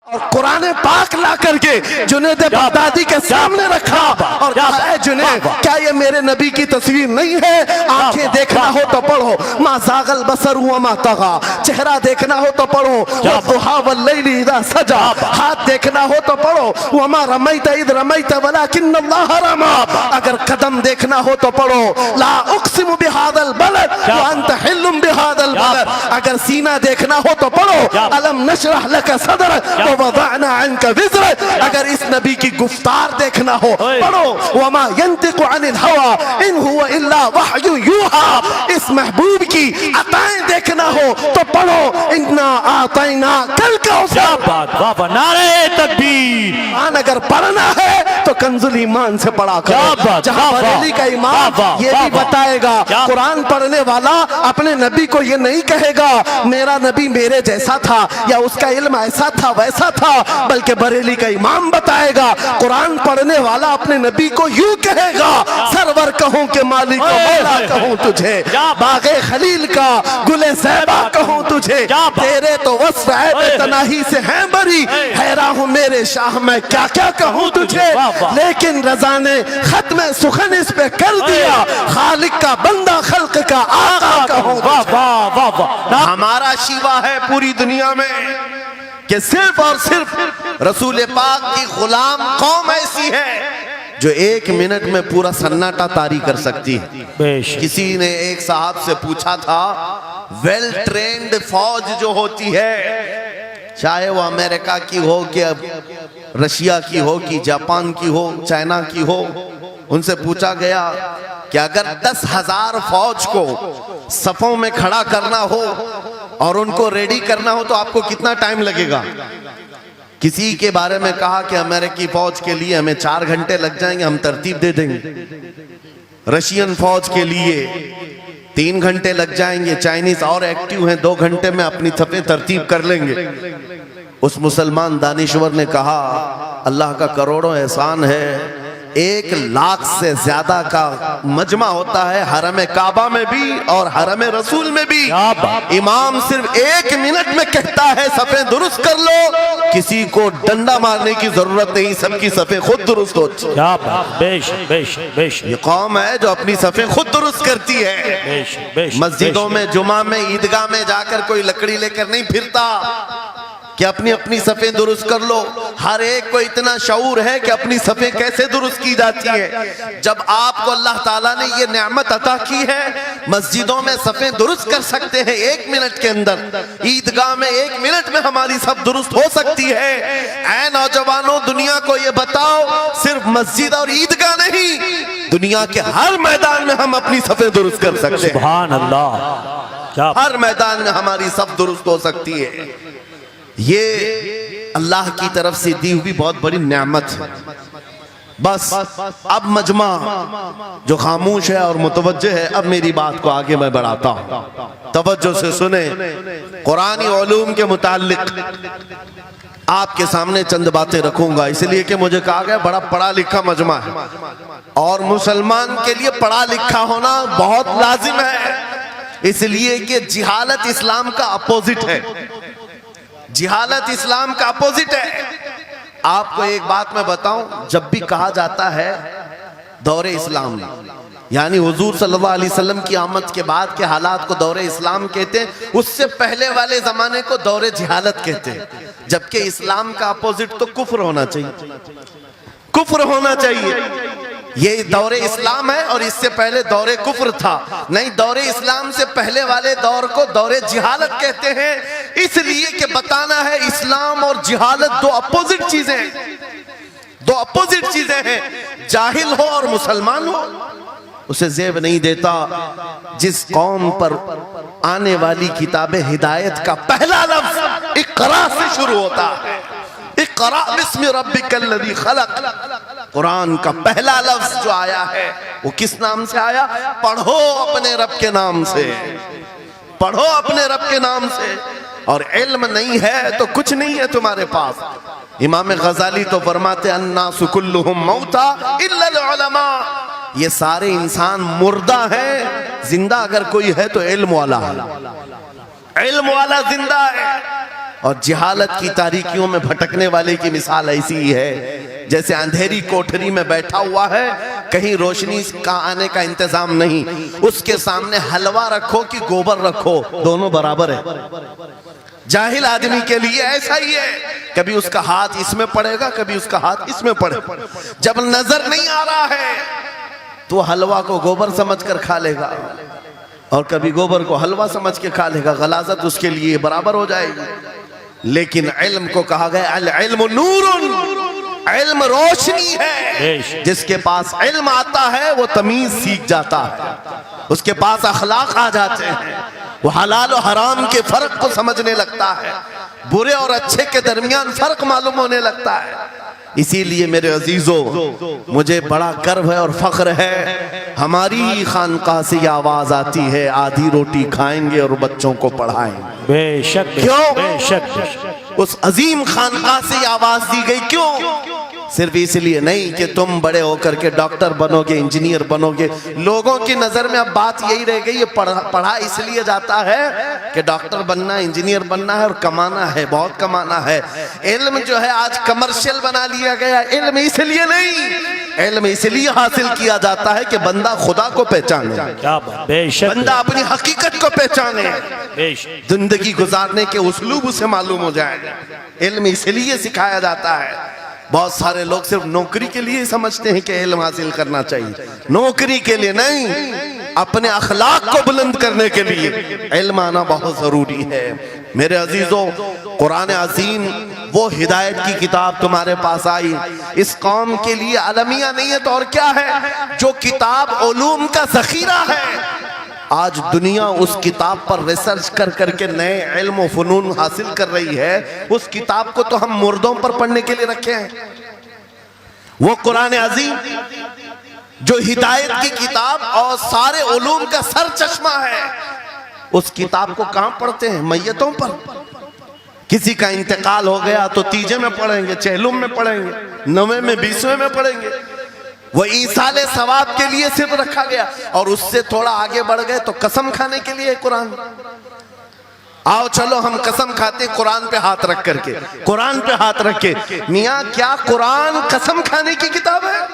और कुरान पाक ला करके जुनैद बगदादी के सामने रखा और कहा है जुनैद, क्या ये मेरे नबी की तस्वीर नहीं है? आंखें देखना हो तो पढ़ो मा ज़ागल बसर हुआ मा तगा, चेहरा देखना हो तो पढ़ो वद्दुहा वल्लैलि इज़ा सजा, हाथ देखना हो तो पढ़ो वमा रमैत इज़ रमैत वलाकिन्नल्लाह रमा, अगर कदम देखना हो तो पढ़ो ला उक़सिमु बिहादल बलद व अंत हिल्लुम बिहादल बलद, अगर सीना देखना हो तो पढ़ो अलम नशरह लक सदरक वज़अना अन्का विज़रक, अगर इस नबी की गुफ्तार देखना हो पढ़ो वमा यंतिकु अनिल हवा इन हुवा इल्ला वहयु यूहा, इस महबूब की अताएं देखना हो तो पढ़ो इन्ना आतैना कल कौसर। नारे तकबीर। अगर पढ़ना है तो कंजुल ईमान से पढ़ा करो, जहां बरेली का इमाम ये भी बताएगा कुरान पढ़ने वाला अपने नबी को ये नहीं कहेगा मेरा नबी मेरे जैसा था या उसका इल्म ऐसा था वैसा था, बल्कि बरेली का इमाम बताएगा कुरान पढ़ने वाला अपने नबी को यूं कहेगा सरवर कहूं के मालिक को मौला कहूं तुझे, बागे खलील का गुले ज़ैबा कहूं तुझे, तेरे तो वस्फ़ है तनाही से है बरी, हैरान हूं मेरे शाह मैं क्या क्या कहूं तुझे, लेकिन रज़ा ने खत्म सुखन इस पे कर दिया खालिक का बंदा खल्क का आका कहूं। हमारा शिवा है पूरी दुनिया में कि सिर्फ और सिर्फ रसूल पाक की गुलाम कौम ऐसी है जो एक मिनट में पूरा सन्नाटा तारी कर सकती है। किसी ने एक साहब से पूछा था वेल ट्रेंड फौज जो होती है, चाहे वो अमेरिका की हो कि रशिया की हो कि जापान की हो चाइना की हो, उनसे पूछा गया कि अगर 10,000 फौज को सफों में खड़ा करना हो और उनको रेडी करना हो तो आपको कितना टाइम लगेगा? किसी के बारे में कहा कि अमेरिकी फौज के लिए हमें 4 घंटे लग जाएंगे, हम तरतीब दे देंगे। रशियन फौज के लिए 3 घंटे लग जाएंगे, चाइनीज और एक्टिव हैं 2 घंटे में अपनी सफें तरतीब कर लेंगे। उस मुसलमान दानिश्वर ने कहा अल्लाह का करोड़ों एहसान है, 1 लाख से ज्यादा का मजमा होता है हरम काबा में भी और हरम रसूल में भी। इमाम सिर्फ 1 मिनट में कहता है सफे दुरुस्त कर लो, किसी को डंडा मारने की जरूरत नहीं, सबकी सफे खुद दुरुस्त होती है। ये कौम है जो अपनी सफे खुद दुरुस्त करती है। मस्जिदों में जुमा में ईदगाह में जाकर कोई लकड़ी लेकर नहीं फिरता कि अपनी अपनी सफ़ें दुरुस्त कर लो। हर एक को इतना शऊर है कि अपनी सफ़ें कैसे दुरुस्त की जाती है। जब आपको अल्लाह ताला ने ये नेमत अता की है, मस्जिदों में सफ़ें दुरुस्त कर सकते हैं 1 मिनट के अंदर, ईदगाह में 1 मिनट में हमारी सब दुरुस्त हो सकती है। ऐ नौजवानों, दुनिया को ये बताओ सिर्फ मस्जिद और ईदगाह नहीं, दुनिया के हर मैदान में हम अपनी सफ़ें दुरुस्त कर सकते हैं। सुभान अल्लाह। हर मैदान में हमारी सब दुरुस्त हो सकती है। ये अल्लाह की तरफ से दी हुई बहुत बड़ी नेमत है। बस अब मजमा जो खामोश है और मुतवज्जे है, अब मेरी बात को आगे मैं बढ़ाता हूँ, तवज्जो से सुने। कुरानी उलूम के मुताल्लिक आपके सामने चंद बातें रखूंगा, इसलिए कि मुझे कहा गया बड़ा पढ़ा लिखा मजमा है और मुसलमान के लिए पढ़ा लिखा होना बहुत लाजिम है, इसलिए कि जिहालत इस्लाम का अपोजिट है। जिहालत इस्लाम का अपोजिट है। आपको एक बात मैं बताऊं, जब भी कहा जाता है दौरे इस्लाम, यानी हुजूर सल्लल्लाहु अलैहि वसल्लम की आमद के बाद के हालात को दौरे इस्लाम कहते हैं, उससे पहले वाले जमाने को दौरे जिहालत कहते हैं। जबकि इस्लाम का अपोजिट तो कुफ्र होना चाहिए, कुफ्र होना चाहिए। ये दौरे इस्लाम है और इससे पहले दौरे कुफ्र था। नहीं, दौरे इस्लाम से पहले वाले दौर को दौरे जिहालत कहते हैं, इसलिए कि बताना है इस्लाम और जिहालत दो अपोजिट चीजें हैं, दो अपोजिट चीजें हैं। जाहिल हो और मुसलमान हो उसे जेब नहीं देता। जिस कौम पर आने वाली किताबे हिदायत का पहला लफ्ज इक़रा से शुरू होता है, इक़रा बिस्मि रब्बिकल्लज़ी खलक़, कुरान का पहला लफ्ज जो आया है वो किस नाम से आया? पढ़ो अपने रब के नाम से, पढ़ो अपने रब के नाम से। और इल्म नहीं है तो कुछ नहीं है तुम्हारे पास। इमाम गजाली तो फरमाते अन्नासु कुल्लुहुम मौता इल्लल उलमा, ये सारे इंसान मुर्दा हैं, जिंदा अगर कोई है तो इल्म वाला है, इल्म वाला जिंदा है। और जिहालत की तारीकियों में भटकने वाले की मिसाल ऐसी ही है जैसे अंधेरी कोठरी में बैठा हुआ है, कहीं रोशनी का आने का इंतजाम नहीं, उसके सामने हलवा रखो कि गोबर रखो, दोनों बराबर है। जाहिल आदमी के लिए ऐसा ही है, कभी उसका हाथ इसमें पड़ेगा, कभी उसका हाथ इसमें पड़ेगा। जब नजर नहीं आ रहा है तो हलवा को गोबर समझकर खा लेगा और कभी गोबर को हलवा समझ के खा लेगा, गलाजत उसके लिए बराबर हो जाएगी। लेकिन इल्म को कहा गया अल इल्म नूरुन, इल्म रोशनी है। जिसके पास इल्म आता है वो तमीज सीख जाता है, उसके पास अखलाक आ जाते हैं, वो हलाल और हराम के फर्क को समझने लगता है, बुरे और अच्छे के दरमियान फर्क मालूम होने लगता है। इसीलिए मेरे अजीजों, मुझे बड़ा गर्व है और फख्र है, हमारी खानकाह से ये आवाज आती है, आधी रोटी खाएंगे और बच्चों को पढ़ाएंगे। बेशक। क्यों? बेशक। उस अजीम खानकाह से ये आवाज दी गई, क्यों? सिर्फ इसलिए नहीं कि तुम बड़े होकर के डॉक्टर बनोगे, इंजीनियर बनोगे। लोगों की नजर में अब बात यही रह गई, ये पढ़ा इसलिए जाता है कि डॉक्टर बनना है, इंजीनियर बनना है और कमाना है, बहुत कमाना है। इल्म जो है आज कमर्शियल बना लिया गया। इल्म इसलिए नहीं, इल्म इसलिए हासिल किया जाता है कि बंदा खुदा को पहचाने, बेशक, बंदा अपनी हकीकत को पहचाने, बेशक, जिंदगी गुजारने के उस्लूब उसे मालूम हो जाए। इल्म इसलिए सिखाया जाता है। बहुत सारे लोग सिर्फ नौकरी के लिए समझते हैं कि इल्म हासिल करना चाहिए, नौकरी के लिए नहीं, अपने अखलाक को बुलंद करने के लिए इल्म आना बहुत जरूरी है। मेरे अजीजों, कुरान अजीम वो हिदायत की किताब तुम्हारे पास आई, इस कौम के लिए अलमिया नहीं है तो और क्या है, जो किताब उलूम का जखीरा है। आज दुनिया उस किताब पर रिसर्च कर करके नए इल्म और फनून हासिल कर रही है। उस किताब को तो हम मुर्दों पर पढ़ने के लिए रखे हैं। वो कुरान अजीम जो हिदायत की किताब और सारे उलूम का सर चश्मा है, उस किताब को कहां पढ़ते हैं? मैयतों पर। किसी का इंतकाल हो गया तो तीजे में पढ़ेंगे, चहलुम में पढ़ेंगे, 9वें में 20वें में पढ़ेंगे। वो ईसाले सवाब के लिए सिर्फ रखा गया। और उससे थोड़ा आगे बढ़ गए तो कसम खाने के लिए कुरान। आओ चलो हम कसम खाते कुरान पे हाथ रख करके, कुरान पे हाथ रख के। मियाँ क्या कुरान कसम खाने की किताब है?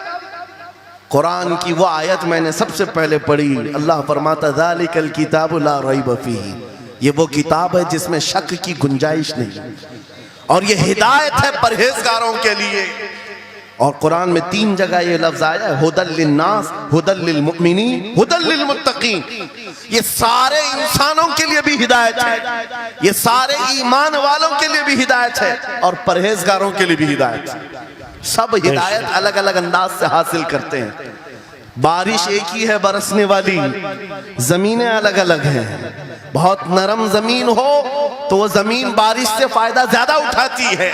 कुरान की वो आयत मैंने सबसे पहले पढ़ी, अल्लाह फरमाता ज़ालिकल किताबु ला रैब फीही, ये वो किताब है जिसमें शक की गुंजाइश नहीं, और ये हिदायत है परहेजगारों के लिए। और कुरान में 3 जगह ये लफ्ज आया है, हुदल लिन्नास, हुदल लिलमुमिनीन, हुदल लिलमुत्तकीन। ये सारे इंसानों के लिए भी हिदायत है, ये सारे ईमान वालों के लिए भी हिदायत है, और परहेजगारों के लिए भी हिदायत है। सब हिदायत अलग अलग अंदाज से हासिल करते हैं। बारिश एक ही है बरसने वाली, जमीनें अलग अलग हैं। बहुत नरम जमीन हो तो वो जमीन बारिश से फायदा ज्यादा उठाती है,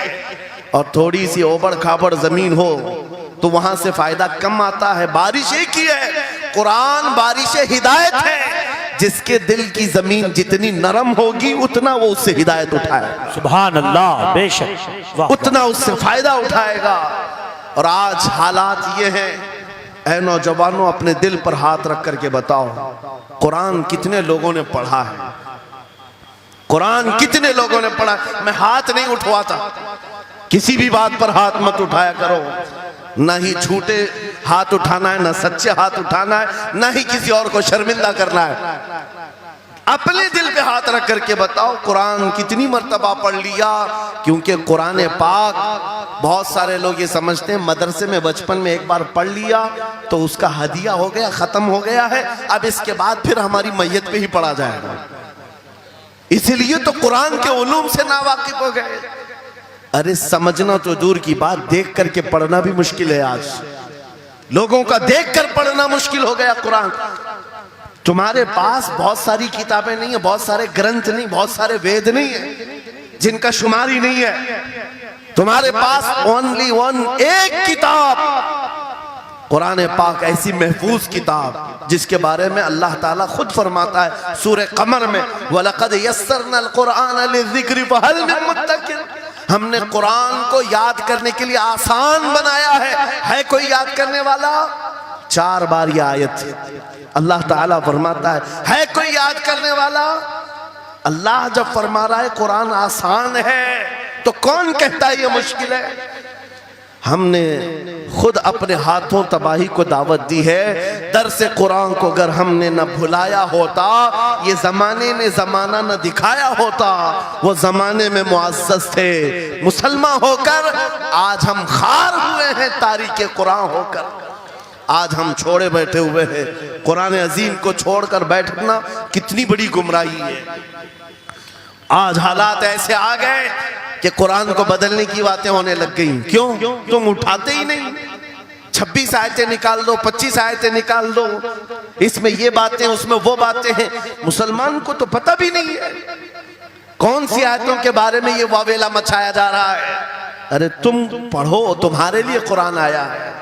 और थोड़ी सी ओबड़ खाबड़ जमीन हो तो वहां से फायदा कम आता है। बारिश एक ही है, कुरान बारिश हिदायत है। जिसके दिल की जमीन जितनी नरम होगी उतना वो उससे हिदायत उठाएगा। सुभान अल्लाह, बेशक, उतना उससे फायदा उठाएगा। और आज हालात ये हैं, ऐ नौजवानों अपने दिल पर हाथ रख करके बताओ, कुरान कितने लोगों ने पढ़ा है? कुरान कितने लोगों ने पढ़ा? मैं हाथ नहीं उठवाता, किसी भी बात पर हाथ मत उठाया करो। ना ही झूठे हाथ उठाना है, ना सच्चे हाथ उठाना है, ना ही किसी और को शर्मिंदा करना है। अपने दिल पे हाथ रख करके बताओ कुरान कितनी मर्तबा पढ़ लिया। क्योंकि कुरान पाक, बहुत सारे लोग ये समझते हैं मदरसे में बचपन में एक बार पढ़ लिया तो उसका हदिया हो गया, खत्म हो गया है, अब इसके बाद फिर हमारी मैयत पे ही पढ़ा जाएगा। इसलिए तो कुरान के उलूम से नावाकिफ हो गए। अरे समझना तो दूर की बात, देख करके पढ़ना भी मुश्किल है। आज लोगों का देख कर पढ़ना मुश्किल हो गया। कुरान तुम्हारे पास बहुत सारी किताबें नहीं है, बहुत सारे ग्रंथ नहीं, बहुत सारे वेद नहीं है जिनका शुमार ही नहीं है। तुम्हारे पास ओनली वन, एक किताब कुरान पाक, ऐसी महफूज किताब जिसके बारे में अल्लाह ताला खुद फरमाता है सूरह कमर में, वलक़द यस्सरनल कुरआन लिज़िक्रि फहल मिन मुद्दकिर। हमने कुरान को याद करने के लिए आसान बनाया है कोई याद करने वाला? 4 बार यह आयत अल्लाह ताला फरमाता है कोई याद करने वाला? अल्लाह जब फरमा रहा है कुरान आसान है तो कौन कहता है ये मुश्किल है? हमने खुद अपने हाथों तबाही को दावत दी है। दरसे कुरान को अगर हमने न भुलाया होता, ये जमाने ने जमाना न दिखाया होता, वो जमाने में मुअज़्ज़ज़ थे। मुसलमान होकर आज हम खार हुए हैं, तारीके कुरान होकर आज हम छोड़े बैठे हुए हैं। कुरान अजीम को छोड़कर बैठना कितनी बड़ी गुमराही है। आज हालात ऐसे आ गए कि कुरान को बदलने की बातें होने लग गई। क्यों? तुम उठाते ही नहीं। 26 आयतें निकाल दो, 25 आयतें निकाल दो, इसमें ये बातें उसमें वो बातें हैं। मुसलमान को तो पता भी नहीं है कौन सी आयतों के बारे में ये वावेला मचाया जा रहा है। अरे तुम पढ़ो, तुम्हारे लिए कुरान आया है।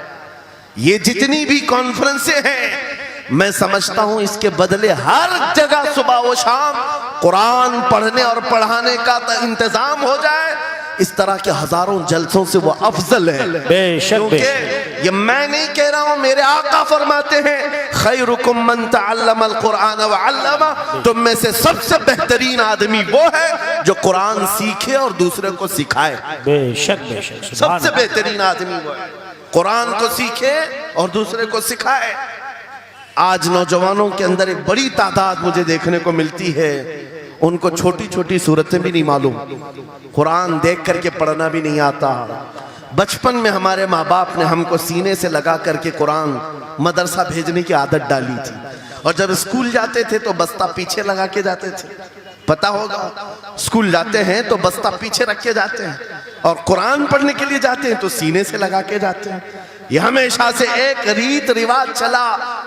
ये जितनी भी कॉन्फ्रेंसें हैं, मैं समझता हूं इसके बदले हर जगह सुबह व शाम कुरान पढ़ने और पढ़ाने का इंतजाम हो जाए। इस तरह के हजारों जलसों से वो अफजल है। क्योंकि ये मैं नहीं कह रहा हूं, मेरे आका फरमाते हैं खैरुकुम मन तअल्लमल कुरान व अल्लमा, तुम में से सबसे बेहतरीन आदमी वो है जो कुरान सीखे और दूसरे को सिखाए। बेशक बेशक, सबसे बेहतरीन आदमी वो है कुरान को सीखे और दूसरे को सिखाए। आज नौजवानों के अंदर एक बड़ी तादाद मुझे देखने को मिलती है, उनको छोटी छोटी सूरतें भी नहीं मालूम, कुरान देख करके पढ़ना भी नहीं आता। बचपन में हमारे माँ बाप ने हमको सीने से लगा करके कुरान मदरसा भेजने की आदत डाली थी, और जब स्कूल जाते थे तो बस्ता पीछे लगा के जाते थे। पता होगा, स्कूल जाते हैं तो बस्ता पीछे रख के जाते हैं, और कुरान पढ़ने के लिए जाते हैं तो सीने से लगा के जाते हैं। यह हमेशा से एक रीत रिवाज चला,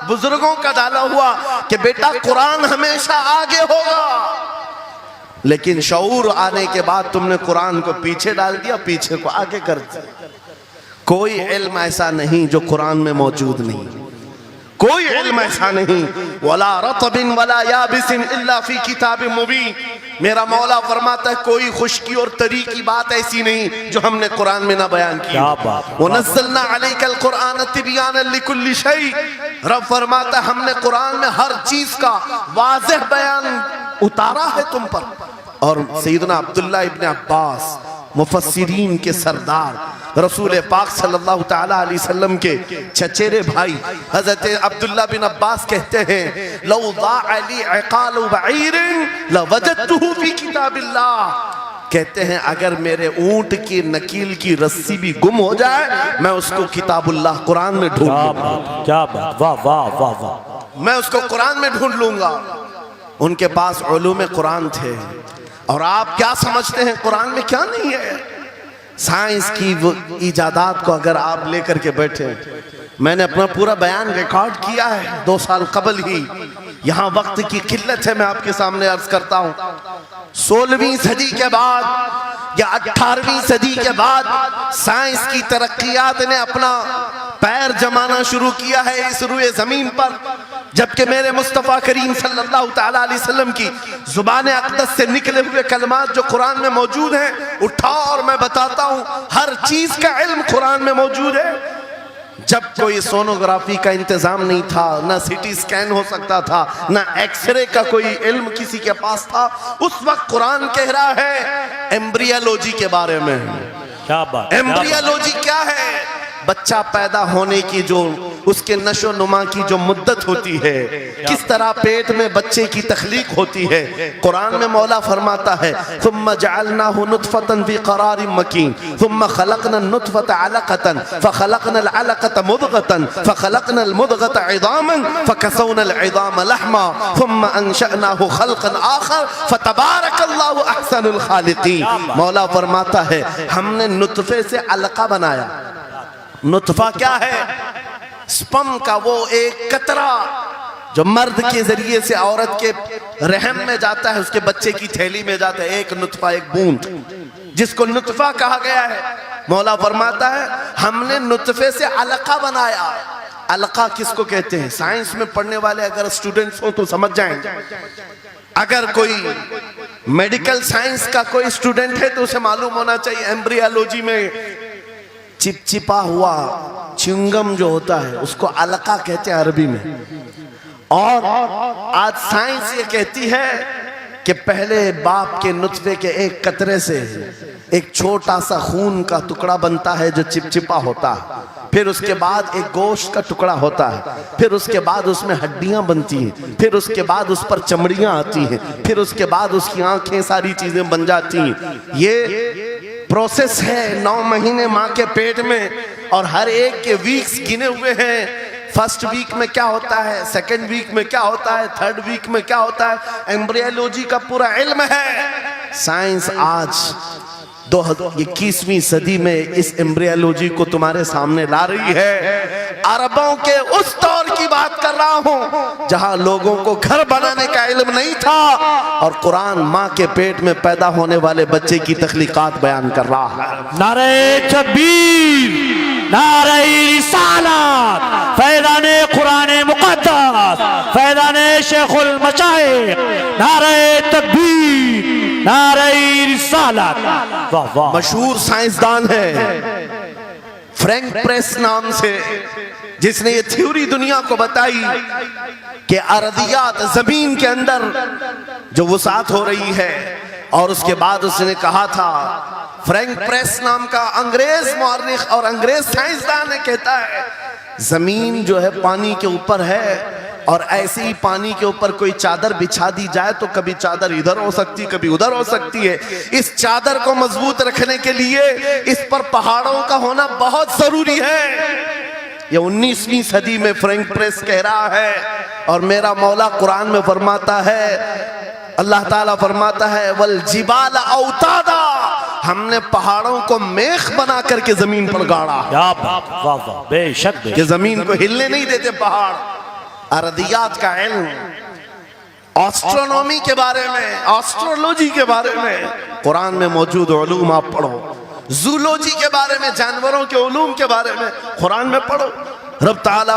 बुजुर्गों का डाला हुआ कि बेटा कुरान हमेशा आगे होगा। लेकिन शऊर आने के बाद तुमने कुरान को पीछे डाल दिया, पीछे को आगे कर दिया। कोई इल्म ऐसा नहीं जो कुरान में मौजूद नहीं, कोई इल्म ऐसा नहीं। वला रतबिन वला याबिसिन इल्ला फी किताबिन मुबीन, मेरा मौला फरमाता है कोई खुश्की और तरी की बात ऐसी नहीं जो हमने कुरान में ना बयान की। वनज़्ज़लना अलैकल कुरान तिबयानन लिकुल्लि शै, रब फरमाता है हमने कुरान में हर चीज का वाज़ेह बयान उतारा है तुम पर। और सैयदना अब्दुल्लाह इब्न अब्बास मुफस्सिरीन के सरदार, रसूल पाक सल्लल्लाहु तआला अलैहि वसल्लम के चचेरे भाई हजरत अब्दुल्लाह बिन अब्बास कहते हैं लौ ज़अली इक़ालु बईरिन लवजदतुहु फी किताबिल्लाह, कहते हैं अगर मेरे ऊंट की नकील की रस्सी भी गुम हो जाए मैं उसको किताबुल्लाह कुरान में ढूंढ लूंगा। क्या बात, वाह वाह वाह वाह, मैं उसको कुरान में ढूंढ लूंगा। उनके पास उलूम कुरान थे। और आप क्या समझते हैं कुरान में क्या नहीं है? साइंस की वो इजादात को अगर आप लेकर के बैठे, मैंने अपना पूरा बयान रिकॉर्ड किया है 2 साल कबल ही। यहाँ वक्त की किल्लत है, मैं आपके सामने अर्ज करता हूँ 16वीं सदी के बाद या 18वीं सदी के बाद साइंस की तरक्कियात ने अपना पैर जमाना शुरू किया है इस रुए जमीन पर, जबकि मेरे मुस्तफ़ा करीम सल्लल्लाहु तआला अलैहि वसल्लम की जुबान अक़दस से निकले हुए कलमात जो कुरान में मौजूद हैं, उठाओ और मैं बताता हूँ हर चीज का इल्म कुरान में मौजूद है। जब कोई सोनोग्राफी का इंतजाम नहीं था, ना सिटी स्कैन हो सकता था, ना एक्सरे का कोई इल्म किसी के पास था, उस वक्त कुरान कह रहा है एम्ब्रियोलॉजी के बारे में। क्या बात, एम्ब्रियोलॉजी क्या है? बच्चा पैदा होने की जो उसके नशो नुमा की जो मुद्दत होती है, किस तरह पेट में बच्चे की तख्लीक होती है। कुरान में मौला फरमाता है सुम्मा जअलनाहु नुतफतन फी क़रारिन मकीन सुम्मा खलक़नल नुतफता अलक़तन फ़खलक़नल अलक़ता मुदग़तन फ़खलक़नल मुदग़ता इज़ामन फ़कसौनल इज़ाम लहमा सुम्मा अंशअनाहु ख़ल्क़न आख़र फ़तबारकल्लाहु अहसनुल ख़ालिक़ीन। मौला फरमाता है हमने नुतफे से अलक़ा बनाया। नुतफा क्या है? स्पर्म का वो एक कतरा जो मर्द के जरिए से औरत के रहम में जाता है, उसके बच्चे की थैली में जाता है, एक नुतफा, एक बूंद, जिसको नुतफा कहा गया है। मौला फरमाता है हमने नुतफे से अलका बनाया। अलका किसको कहते हैं? साइंस में पढ़ने वाले अगर स्टूडेंट्स हो तो समझ जाएंगे। अगर कोई मेडिकल साइंस का कोई स्टूडेंट है तो उसे मालूम होना चाहिए एम्ब्रियोलॉजी में चिपचिपा हुआ च्युइंगम जो होता है उसको अलका कहते हैं अरबी में। और आज साइंस ये कहती है कि पहले बाप के नुत्फे के एक कतरे से एक छोटा सा खून का टुकड़ा बनता है जो चिपचिपा होता है, फिर उसके बाद एक गोश्त का टुकड़ा होता है, फिर उसके बाद उसमें हड्डियां बनती हैं, फिर उसके बाद उस पर चमड़ियां आती हैं, फिर उसके बाद उसकी आंखें, सारी चीजें बन जाती हैं। ये प्रोसेस है 9 महीने माँ के पेट में, और हर एक के वीक्स गिने हुए हैं। फर्स्ट वीक में क्या होता है, सेकेंड वीक में क्या होता है, थर्ड वीक में क्या होता है, एम्ब्रियोलॉजी का पूरा इल्म है। साइंस आज 21वीं सदी में इस एम्ब्रियोलॉजी को तुम्हारे सामने ला रही है। अरबों के उस दौर की बात कर रहा हूं जहां लोगों को घर बनाने का इल्म नहीं था, और कुरान माँ के पेट में पैदा होने वाले बच्चे की तख्लीकात बयान कर रहा है। नारे तकबीर, नारे रिसालत, फैज़ाने कुरान मुक़द्दस, फैज़ाने शेखुल मशाइख, नारे तकबीर, नारे रिसालत। वाह वाह। मशहूर साइंसदान है फ्रैंक प्रेस नाम से, जिसने ये थ्योरी दुनिया को बताई कि अरदियात, जमीन के अंदर जो वसात हो रही है, और उसके बाद उसने कहा था, फ्रैंक प्रेस नाम का अंग्रेज मौर्रिख और अंग्रेज साइंसदान ने कहता है जमीन जो है पानी के ऊपर है, और ऐसे ही पानी के ऊपर कोई चादर बिछा दी जाए तो कभी चादर इधर हो सकती, कभी उधर हो सकती है। इस चादर को मजबूत रखने के लिए इस पर पहाड़ों का होना बहुत जरूरी है। ये 19वीं सदी में फ्रैंक प्रेस कह रहा है, और मेरा मौला कुरान में फरमाता है, अल्लाह ताला फरमाता है, वल जिबाल औतादा, हमने पहाड़ों को मेख बना करके जमीन पर गाड़ा। वाह वाह, बेशक कि जमीन को हिलने नहीं देते पहाड़। अरदियात का इल्म, एस्ट्रोनॉमी के बारे में, एस्ट्रोलॉजी के बारे में कुरान में मौजूद उलूम आप पढ़ो। जूलॉजी के बारे में, जानवरों के उलूम के बारे में कुरान में पढ़ो। रब ताला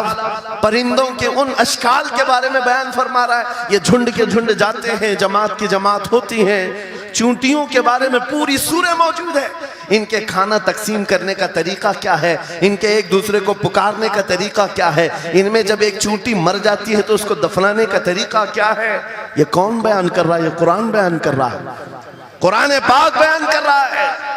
परिंदों के उन अशकाल के बारे में बयान फरमा रहा है, ये झुंड के झुंड जाते हैं, जमात की जमात होती हैं। चूंटियों के बारे में पूरी सूरह मौजूद है, इनके खाना तकसीम करने का तरीका क्या है, इनके एक दूसरे को पुकारने का तरीका क्या है, इनमें जब एक चूंटी मर जाती है तो उसको दफनाने का तरीका क्या है। ये कौन बयान कर रहा है? ये कुरान बयान कर रहा है, कुरान पाक बयान कर रहा है।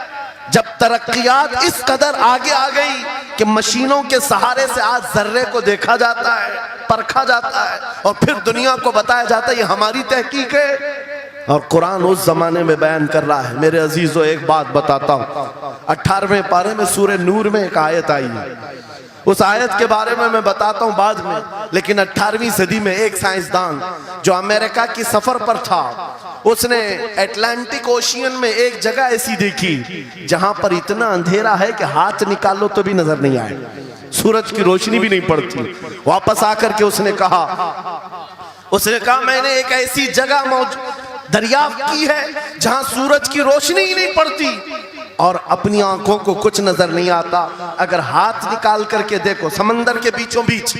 जब तरक्कियात इस कदर आगे आ गई कि मशीनों के सहारे से आज जर्रे को देखा जाता है, परखा जाता है, और फिर दुनिया को बताया जाता है ये हमारी तहकीक है, और कुरान उस जमाने में बयान कर रहा है। मेरे अजीजों, एक बात बताता हूँ, 18वें पारे में सूरह नूर में एक आयत आई है, उस आयत के बारे में मैं बताता हूँ बाद में। लेकिन 18वीं सदी में एक साइंसदान जो अमेरिका की सफर पर था, उसने अटलांटिक ओशियन में एक जगह ऐसी देखी जहां पर इतना अंधेरा है कि हाथ निकालो तो भी नजर नहीं आए, सूरज की रोशनी भी नहीं पड़ती। वापस आकर के उसने कहा मैंने एक ऐसी जगह दरियाफ्त की है जहां सूरज की रोशनी ही नहीं पड़ती और अपनी आंखों को कुछ नजर नहीं आता। अगर हाथ निकाल करके देखो, समंदर के बीचों बीच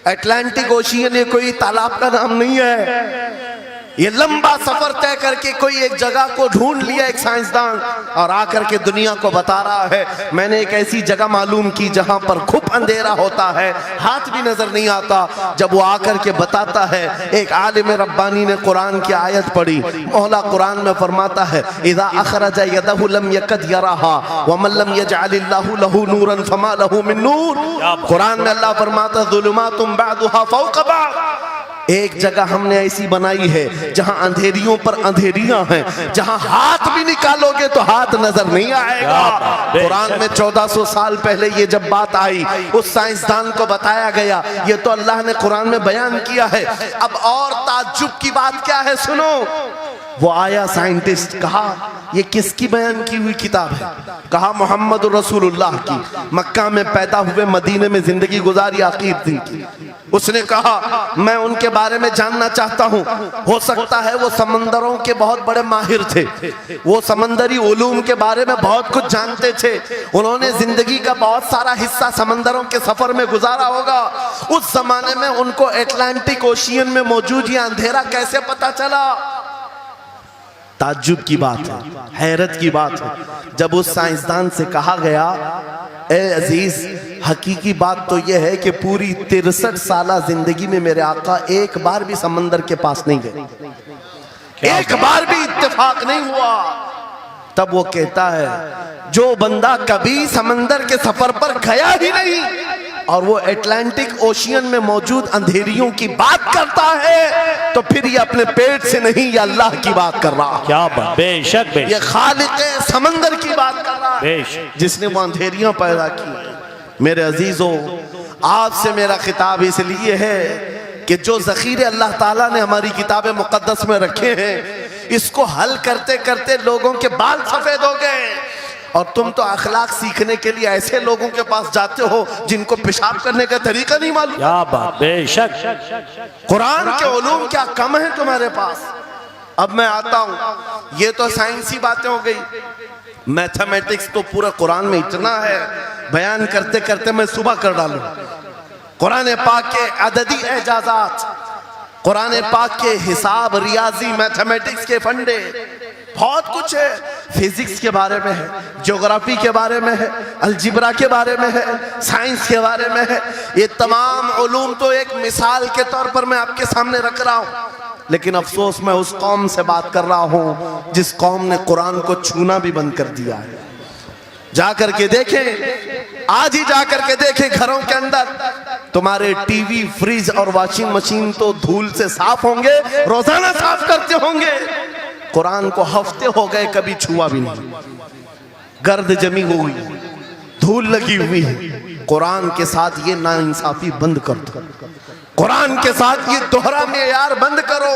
अटलांटिक ओशियन, ये कोई तालाब का नाम नहीं है। ये लंबा सफर तय करके कोई एक जगह को ढूंढ लिया एक साइंसदान, और आकर के दुनिया को बता रहा है मैंने एक ऐसी जगह मालूम की जहां पर खूब अंधेरा होता है, हाथ भी नजर नहीं आता। जब वो आकर के बताता है, एक आलिम रब्बानी ने कुरान की आयत पढ़ी, मौला कुरान में फरमाता है, इज़ा अखरज यदहु लम यकद यराहा व मन लम यजअलिल्लाहु लहू नूरन फमा लहू मिन नूर। कुरान में अल्लाह फरमाता है, ज़ुलुमातुम बअदुहा फौक़ बअद, एक जगह हमने ऐसी बनाई है जहां अंधेरियों पर अंधेरियां हैं, जहां हाथ भी निकालोगे तो हाथ नजर नहीं आएगा। कुरान में 1400 साल पहले ये जब बात आई, उस साइंसदान को बताया गया, ये तो अल्लाह ने कुरान में बयान किया है। अब और ताज्जुब की बात क्या है, सुनो। वो आया साइंटिस्ट, कहा ये किसकी बयान की हुई किताब है? कहा मोहम्मद रसूलुल्लाह की, मक्का में पैदा हुए, मदीने में जिंदगी गुजारी, आखिर दिन की। उसने कहा मैं उनके बारे में जानना चाहता हूँ, हो सकता है वो समंदरों के बहुत बड़े माहिर थे, वो समंदरी उलूम के बारे में बहुत कुछ जानते थे, उन्होंने जिंदगी का बहुत सारा हिस्सा समंदरों के सफर में गुजारा होगा। उस जमाने में उनको अटलांटिक ओशियन में मौजूद ये अंधेरा कैसे पता चला? ताज्जुब की बात है, हैरत की बात है। जब उस साइंसदान से कहा गया, ए अजीज, हकीकी बात तो यह है कि पूरी 63 साला जिंदगी में मेरे आका एक बार भी समंदर के पास नहीं गए, एक बार भी इत्तेफाक नहीं हुआ। तब वो कहता है जो बंदा कभी समंदर के सफर पर गया ही नहीं और वो अटलांटिक ओशियन में मौजूद अंधेरियों की बात करता है तो फिर ये अपने पेट से नहीं, ये अल्लाह की बात कर रहा है। क्या बात, बेशक ये बेशक खालिक समंदर की बात कर रहा है, बेशक। जिसने वो अंधेरियां पैदा की। मेरे अजीजों, आपसे मेरा खिताब इसलिए है कि जो ज़ख़ीरे अल्लाह ताला ने हमारी किताब मुक़द्दस में रखे हैं, इसको हल करते करते लोगों के बाल सफेद हो गए और तुम तो अखलाक सीखने के लिए ऐसे लोगों के पास जाते हो जिनको पेशाब करने का तरीका नहीं मालूम। क्या बात, बेशक। कुरान के उलूम क्या कम है तुम्हारे पास। अब मैं आता हूं, ये तो साइंसी बातें हो गई, मैथमेटिक्स तो पूरा कुरान में इतना है, बयान करते करते मैं सुबह कर डालूं। कुरान पाक के अददी एजाजात, कुरान पाक के हिसाब, रियाजी, मैथमेटिक्स के फंडे, बहुत कुछ है। फिजिक्स के बारे में है, ज्योग्राफी के बारे में है, अलजिब्रा के बारे में है, साइंस के बारे में है। ये तमाम उलूम तो एक मिसाल के तौर पर मैं आपके सामने रख रहा हूँ, लेकिन अफसोस मैं उस कौम से बात कर रहा हूँ जिस कौम ने कुरान को छूना भी बंद कर दिया है। जाकर के देखें, आज ही जाकर के देखें, घरों के अंदर तुम्हारे टीवी, फ्रिज और वॉशिंग मशीन तो धूल से साफ होंगे, रोजाना साफ करते होंगे, कुरान को हफ्ते हो गए कभी छुआ भी नहीं। गर्द जमी हुई, धूल लगी हुई है। कुरान के साथ ये नाइंसाफी बंद कर दो, कुरान के साथ ये दोहरा मेयार बंद करो।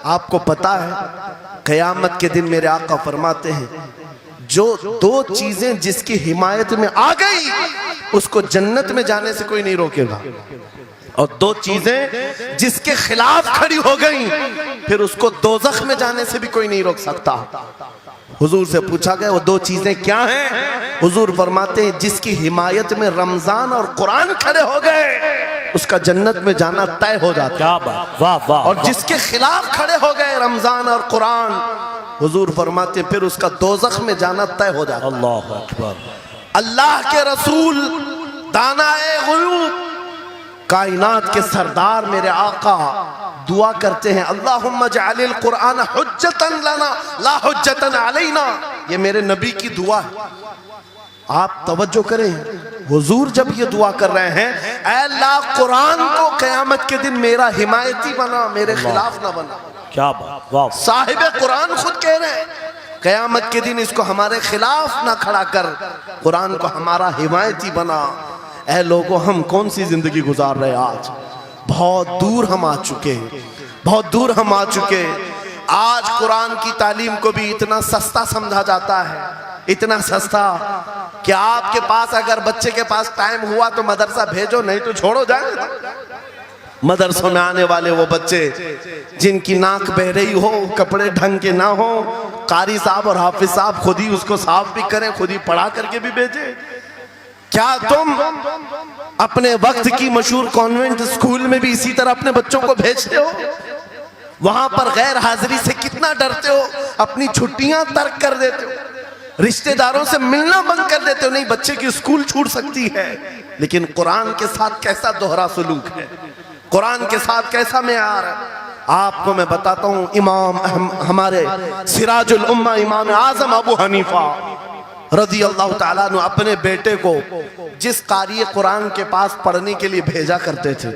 आपको पता है क़यामत के दिन मेरे आका फरमाते हैं जो दो चीजें जिसकी हिमायत में आ गई उसको जन्नत में जाने से कोई नहीं रोकेगा, और दो चीजें जिसके खिलाफ खड़ी हो गई फिर उसको दोज़ख में जाने से भी कोई नहीं रोक सकता। हुजूर से पूछा गया वो दो चीजें क्या हैं? हुजूर फरमाते हैं जिसकी हिमायत में रमजान और कुरान खड़े हो गए उसका जन्नत में जाना तय हो जाता। क्या बात, वाह वाह। और जिसके खिलाफ खड़े हो गए रमजान और कुरान, हुजूर फरमाते फिर उसका दोज़ख में जाना तय हो जाता। अल्लाह अकबर। अल्लाह के रसूल दानाए गुयूब, कायनात के सरदार मेरे आका दुआ करते हैं अल्लाहुम्मा जअलिल कुरान हुज्जतन लना ला हुज्जतन अलैना। ये मेरे नबी की दुआ है, आप तवज्जो करें। हुजूर जब ये दुआ कर रहे हैं, ऐ अल्लाह कुरान को क़यामत के दिन मेरा हिमायती बना, मेरे खिलाफ ना बना। क्या बात, वाह। साहिब कुरान खुद कह रहे हैं क़यामत के दिन इसको हमारे खिलाफ ना खड़ा कर, कुरान को हमारा हिमायती बना। ऐ लोगों, हम कौन सी जिंदगी गुजार रहे आज? बहुत दूर हम आ चुके हैं, बहुत दूर हम आ चुके हैं। आज कुरान की तालीम को भी इतना सस्ता समझा जाता है, इतना सस्ता कि आपके पास अगर बच्चे के पास टाइम हुआ तो मदरसा भेजो, नहीं तो छोड़ो जाए। मदरसों में आने वाले वो बच्चे जिनकी नाक बह रही हो, कपड़े ढंग के ना हो, कारी साहब और हाफिज साहब खुद ही उसको साफ भी करें, खुद ही पढ़ा करके भी भेजे। क्या तुम अपने वक्त की मशहूर कॉन्वेंट स्कूल में भी इसी तरह अपने बच्चों को भेजते हो? वहां पर गैर हाजिरी से कितना डरते हो, अपनी छुट्टियां तर्क कर देते हो, रिश्तेदारों से मिलना बंद कर देते हो। नहीं, बच्चे की स्कूल छूट सकती है, लेकिन कुरान के साथ कैसा दोहरा सलूक है, कुरान के साथ कैसा मेयार है, आपको मैं बताता हूं। इमाम हमारे सिराजुल उम्मा इमाम आजम अबू हनीफा रज़ी अल्लाह ताला अन्हु अपने बेटे को जिस कारी कुरान के पास पढ़ने के लिए भेजा करते थे,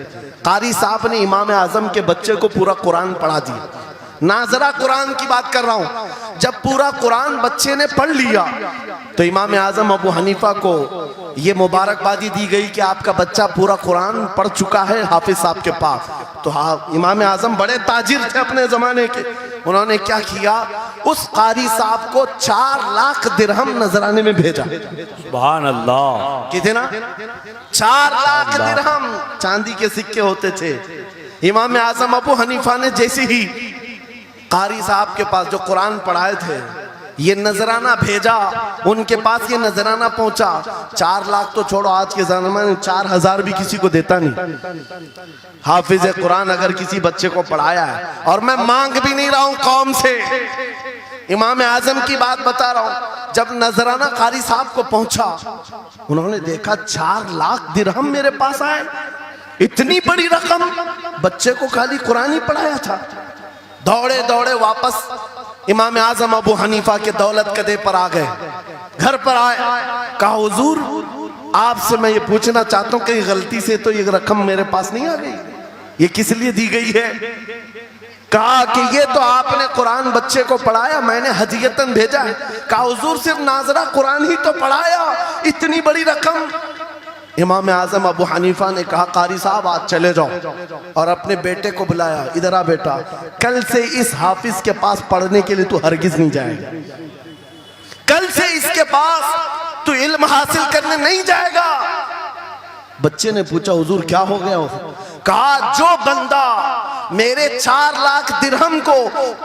कारी साहब ने इमाम आजम के बच्चे को पूरा कुरान पढ़ा दिया। नाजरा कुरान की बात कर रहा हूं। जब पूरा कुरान बच्चे ने पढ़ लिया तो इमाम आजम अबू हनीफा को ये मुबारकबादी दी गई कि आपका बच्चा पूरा कुरान पढ़ चुका है हाफिज साहब के पास। तो हाँ, इमाम आजम बड़े ताजिर थे अपने जमाने के। उन्होंने क्या किया, उस कारी साहब को 4 लाख दिरहम नजराने में भेजा। सुभान अल्लाह। कितना? 4 लाख दिरहम चांदी के सिक्के होते थे। इमाम आजम अबू हनीफा ने जैसे ही कारी साहब के पास जो कुरान पढ़ाए थे ये नजराना भेजा, उनके पास ये नजराना पहुंचा। 4 लाख तो छोड़ो, आज के जमाने में 4000 भी किसी को देता नहीं। हाफिज कुरान अगर किसी बच्चे को पढ़ाया है, और मैं मांग भी नहीं रहा हूं कौम से, इमाम आजम की बात बता रहा हूं। जब नजराना कारी साहब को पहुंचा, उन्होंने देखा 4 लाख दिरहम मेरे पास आए, इतनी बड़ी रकम, बच्चे को खाली कुरान ही पढ़ाया था। दौड़े दौड़े वापस इमाम आजम अबू हनीफा के दौलत कदे पर आ गए। घर पर आए, कहा हुजूर आपसे मैं ये पूछना चाहता हूँ कहीं गलती से तो ये रकम मेरे पास नहीं आ गई, ये किस लिए दी गई है? कहा कि ये तो आपने कुरान बच्चे को पढ़ाया, मैंने हदियतन भेजा है। कहा हुजूर सिर्फ नाजरा कुरान ही तो पढ़ाया, इतनी बड़ी रकम। इमाम आजम अबू हनीफा ने कहा कारी साहब आज चले जाओ, और अपने बेटे को बुलाया, इधर आ बेटा, कल से इस हाफिज के पास पढ़ने के लिए तू हरगिज नहीं जाएगा, कल से इसके पास तू इल्म हासिल करने नहीं जाएगा। बच्चे ने पूछा हुजूर क्या हो गया? कहा जो बंदा मेरे 4 लाख दिरहम को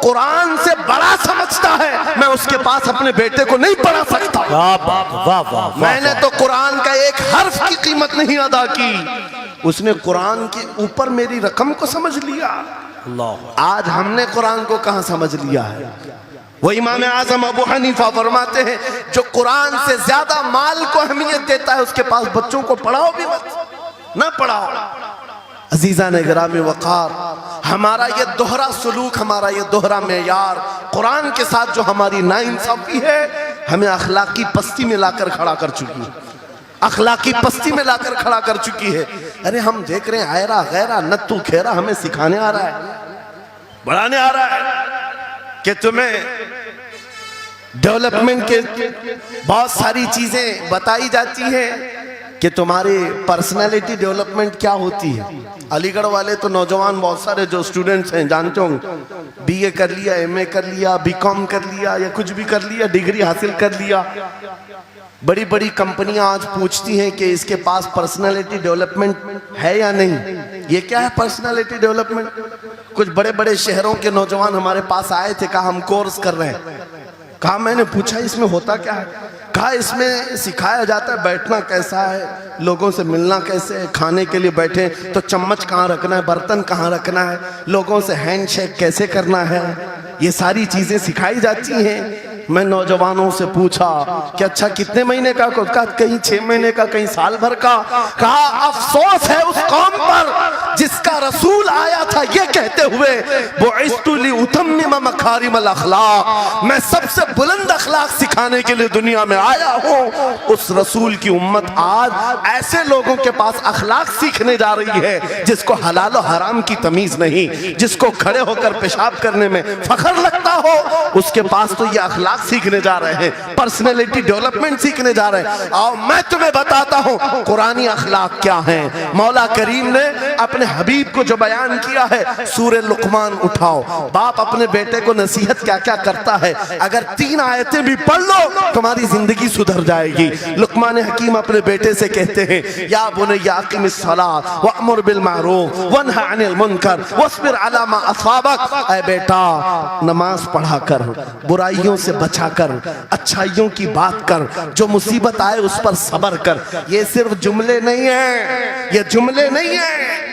कुरान से बड़ा समझता है, मैं उसके पास अपने बेटे को नहीं पढ़ा सकता। वाह वाह वाह, मैंने तो कुरान का एक हर्फ की कीमत नहीं अदा की, उसने कुरान के ऊपर मेरी रकम को समझ लिया। अल्लाह, आज हमने कुरान को कहां समझ लिया है? वो इमाम आजम अबू हनीफा फरमाते हैं जो कुरान से ज्यादा माल को अहमियत देता है उसके पास बच्चों को पढ़ाओ भी मत, ना पढ़ाओ। अजीजा ने गिरामी वक़ार, हमारा ये दोहरा सलूक, हमारा ये दोहरा मेयार कुरान के साथ जो हमारी नाइंसाफी है, हमें अखलाकी पस्ती में लाकर खड़ा कर चुकी है, अखलाकी पस्ती में लाकर खड़ा कर चुकी है। अरे हम देख रहे हैं आयरा गैरा नत्तू खेरा हमें सिखाने आ रहा है, बढ़ाने आ रहा है कि तुम्हें डेवलपमेंट के बहुत सारी चीजें बताई जाती हैं कि तुम्हारी पर्सनालिटी डेवलपमेंट क्या होती है। अलीगढ़ वाले तो नौजवान बहुत सारे जो स्टूडेंट्स हैं जानते होंगे, बीए कर लिया, एमए कर लिया, बीकॉम कर लिया या कुछ भी कर लिया, डिग्री हासिल कर लिया। बड़ी बड़ी कंपनियां आज पूछती हैं कि इसके पास पर्सनालिटी डेवलपमेंट है या नहीं। ये क्या है पर्सनालिटी डेवलपमेंट? कुछ बड़े बड़े शहरों के नौजवान हमारे पास आए थे, कहा हम कोर्स कर रहे हैं। कहा मैंने पूछा इसमें होता क्या है? कहा इसमें सिखाया जाता है बैठना कैसा है, लोगों से मिलना कैसे है, खाने के लिए बैठे तो चम्मच कहाँ रखना है, बर्तन कहाँ रखना है, लोगों से हैंडशेक कैसे करना है, ये सारी चीजें सिखाई जाती हैं। मैं नौजवानों से पूछा कि अच्छा कितने महीने का? कहा कहीं 6 महीने का, कहीं साल भर का। कहा अफसोस है उस कौम पर जिसका रसूल आया था ये कहते हुए बुइस्तु लिउतम्मिम मकारिमल अखलाक, मैं सबसे बुलंद अखलाक सिखाने के लिए दुनिया में आया हूँ। उस रसूल की उम्मत आज ऐसे लोगों के पास अखलाक सीखने जा रही है जिसको हलाल और हराम की तमीज नहीं, जिसको खड़े होकर पेशाब करने में फख्र लगता हो, उसके पास तो ये अखलाक सीखने जा रहे हैं, पर्सनैलिटी डेवलपमेंट सीखने जा रहे हैं। और मैं तुम्हें बताता हूं कुरानी अखलाक क्या है। मौला करीम ने अपने हबीब को जो बयान किया है, सूरह लुकमान उठाओ, बाप अपने बेटे को नसीहत क्या क्या करता है, अगर 3 आयतें भी पढ़ लो तुम्हारी जिंदगी सुधर जाएगी। लुकमान हकीम अपने बेटे से कहते हैं या बुनय्या अक़िमिस सलात वअमुर बिल मारूफ वन्हा अनिल मुनकर वस्बिर अला मा असाबक, ऐ बेटा नमाज पढ़ा कर, बुराइयों से बचा कर, अच्छाइयों की बात कर, जो मुसीबत आए उस पर सब्र कर। ये सिर्फ जुमले नहीं है, ये जुमले नहीं है।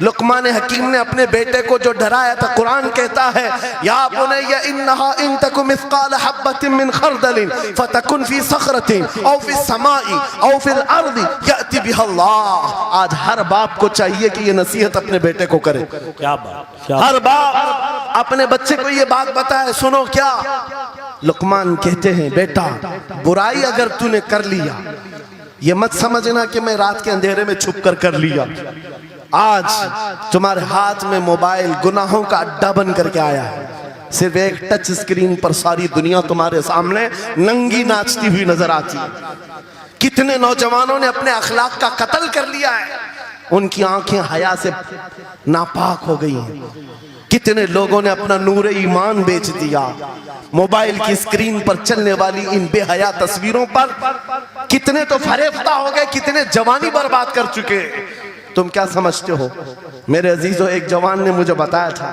लुकमान हकीम ने अपने बेटे को जो डराया था, कुरान कहता है या बुनय्या इन्नहा इन तकु मिस्काल हब्बतिन मिन खरदलिन फतकुन फी सखरतिन औ फी समाई औ फिल अर्दी याति बिहल्लाह। आज हर बाप को चाहिए कि ये नसीहत अपने बेटे को करे। क्या बात, हर बाप अपने बच्चे को ये बात बताए, सुनो क्या लुकमान कहते हैं, बेटा बुराई अगर तूने कर लिया, ये मत समझना कि मैं रात के अंधेरे में छुप कर लिया। आज तुम्हारे हाथ में मोबाइल गुनाहों का अड्डा बन करके आया है, सिर्फ एक टच स्क्रीन पर सारी दुनिया तुम्हारे सामने नंगी नाचती हुई नजर आती है। कितने नौजवानों ने अपने अखलाक का कत्ल कर लिया है, उनकी आंखें हया से नापाक हो गई हैं। कितने लोगों ने अपना नूर ईमान बेच दिया मोबाइल की स्क्रीन पर चलने वाली इन बेहया तस्वीरों पर। कितने तो फरेफ्ता हो गए, कितने जवानी बर्बाद कर चुके। तुम क्या समझते हो? मेरे अजीजों, एक जवान ने मुझे बताया था,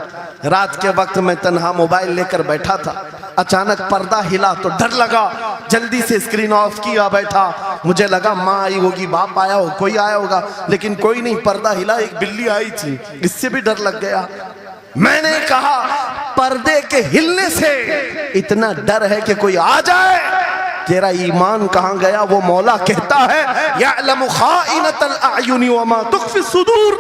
रात के वक्त मैं तन्हा मोबाइल लेकर बैठा था, अचानक पर्दा हिला तो डर लगा, जल्दी से स्क्रीन ऑफ किया, बैठा। मुझे लगा माँ आई होगी, बाप आया हो, कोई आया होगा, लेकिन कोई नहीं। पर्दा हिला, एक बिल्ली आई थी, इससे भी डर लग गया। मैंने कहा पर्दे के हिलने से इतना डर है कि कोई आ जाए, तेरा ईमान कहां गया? वो मौला कहता है यअलमु खाइनतल अयुनि वमा तुख्फी सुदूर।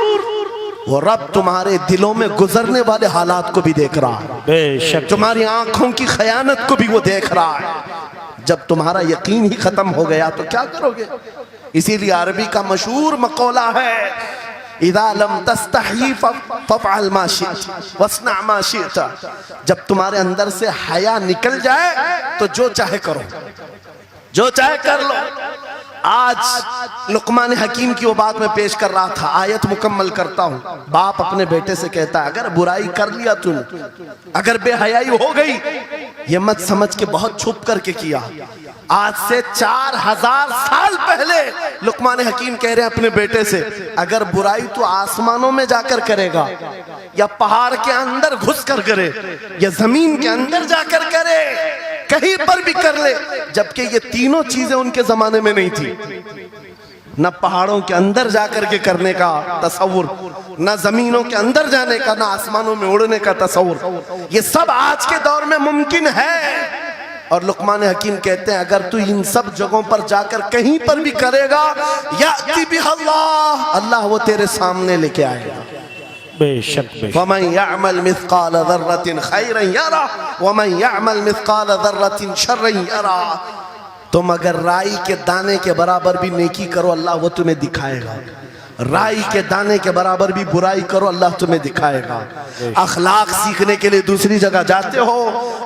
वो रब तुम्हारे दिलों में गुजरने वाले हालात को भी देख रहा है, बेशक तुम्हारी आंखों की खयानत को भी वो देख रहा है। जब तुम्हारा यकीन ही खत्म हो गया तो क्या करोगे? इसीलिए अरबी का मशहूर मकौला है, इज़ा लम तस्तही फफ़अल मा शिअत वस्ना मा शिअत। जब तुम्हारे अंदर से हया निकल जाए तो जो चाहे करो, जो चाहे कर लो। आज लुकमान हकीम की वो बात मैं पेश कर रहा था, आयत मुकम्मल करता हूँ। बाप अपने बेटे से कहता है, अगर बुराई कर लिया तूने, अगर बेहयाई हो गई, ये मत समझ के बहुत छुप करके किया। आज से 4000 साल पहले लुकमान हकीम कह रहे हैं अपने बेटे से, अगर बुराई तो आसमानों में जाकर करेगा, या पहाड़ के अंदर घुस कर करे, या जमीन के अंदर जाकर करे, कहीं पर भी कर ले। जबकि ये तीनों चीजें उनके जमाने में नहीं थी, न पहाड़ों के अंदर जाकर के करने का तसव्वुर, न जमीनों के अंदर जाने का, न आसमानों में उड़ने का तसव्वुर। ये सब आज के दौर में मुमकिन है। और लुकमान हकीम कहते हैं, अगर तू इन सब जगहों पर जाकर कहीं पर भी करेगा, याती बिहल्लाह, अल्लाह वो तेरे सामने लेके आएगा। बेशक वमन यअमल मिस्काल ज़र्रतिन खैरन यरा वमन यअमल मिस्काल ज़र्रतिन शर्रन यरा। तुम अगर राई के दाने के बराबर भी नेकी करो, अल्लाह वो तुम्हें दिखाएगा। राई के दाने के बराबर भी बुराई करो, अल्लाह तुम्हें दिखाएगा। अखलाक सीखने के लिए दूसरी जगह जाते हो,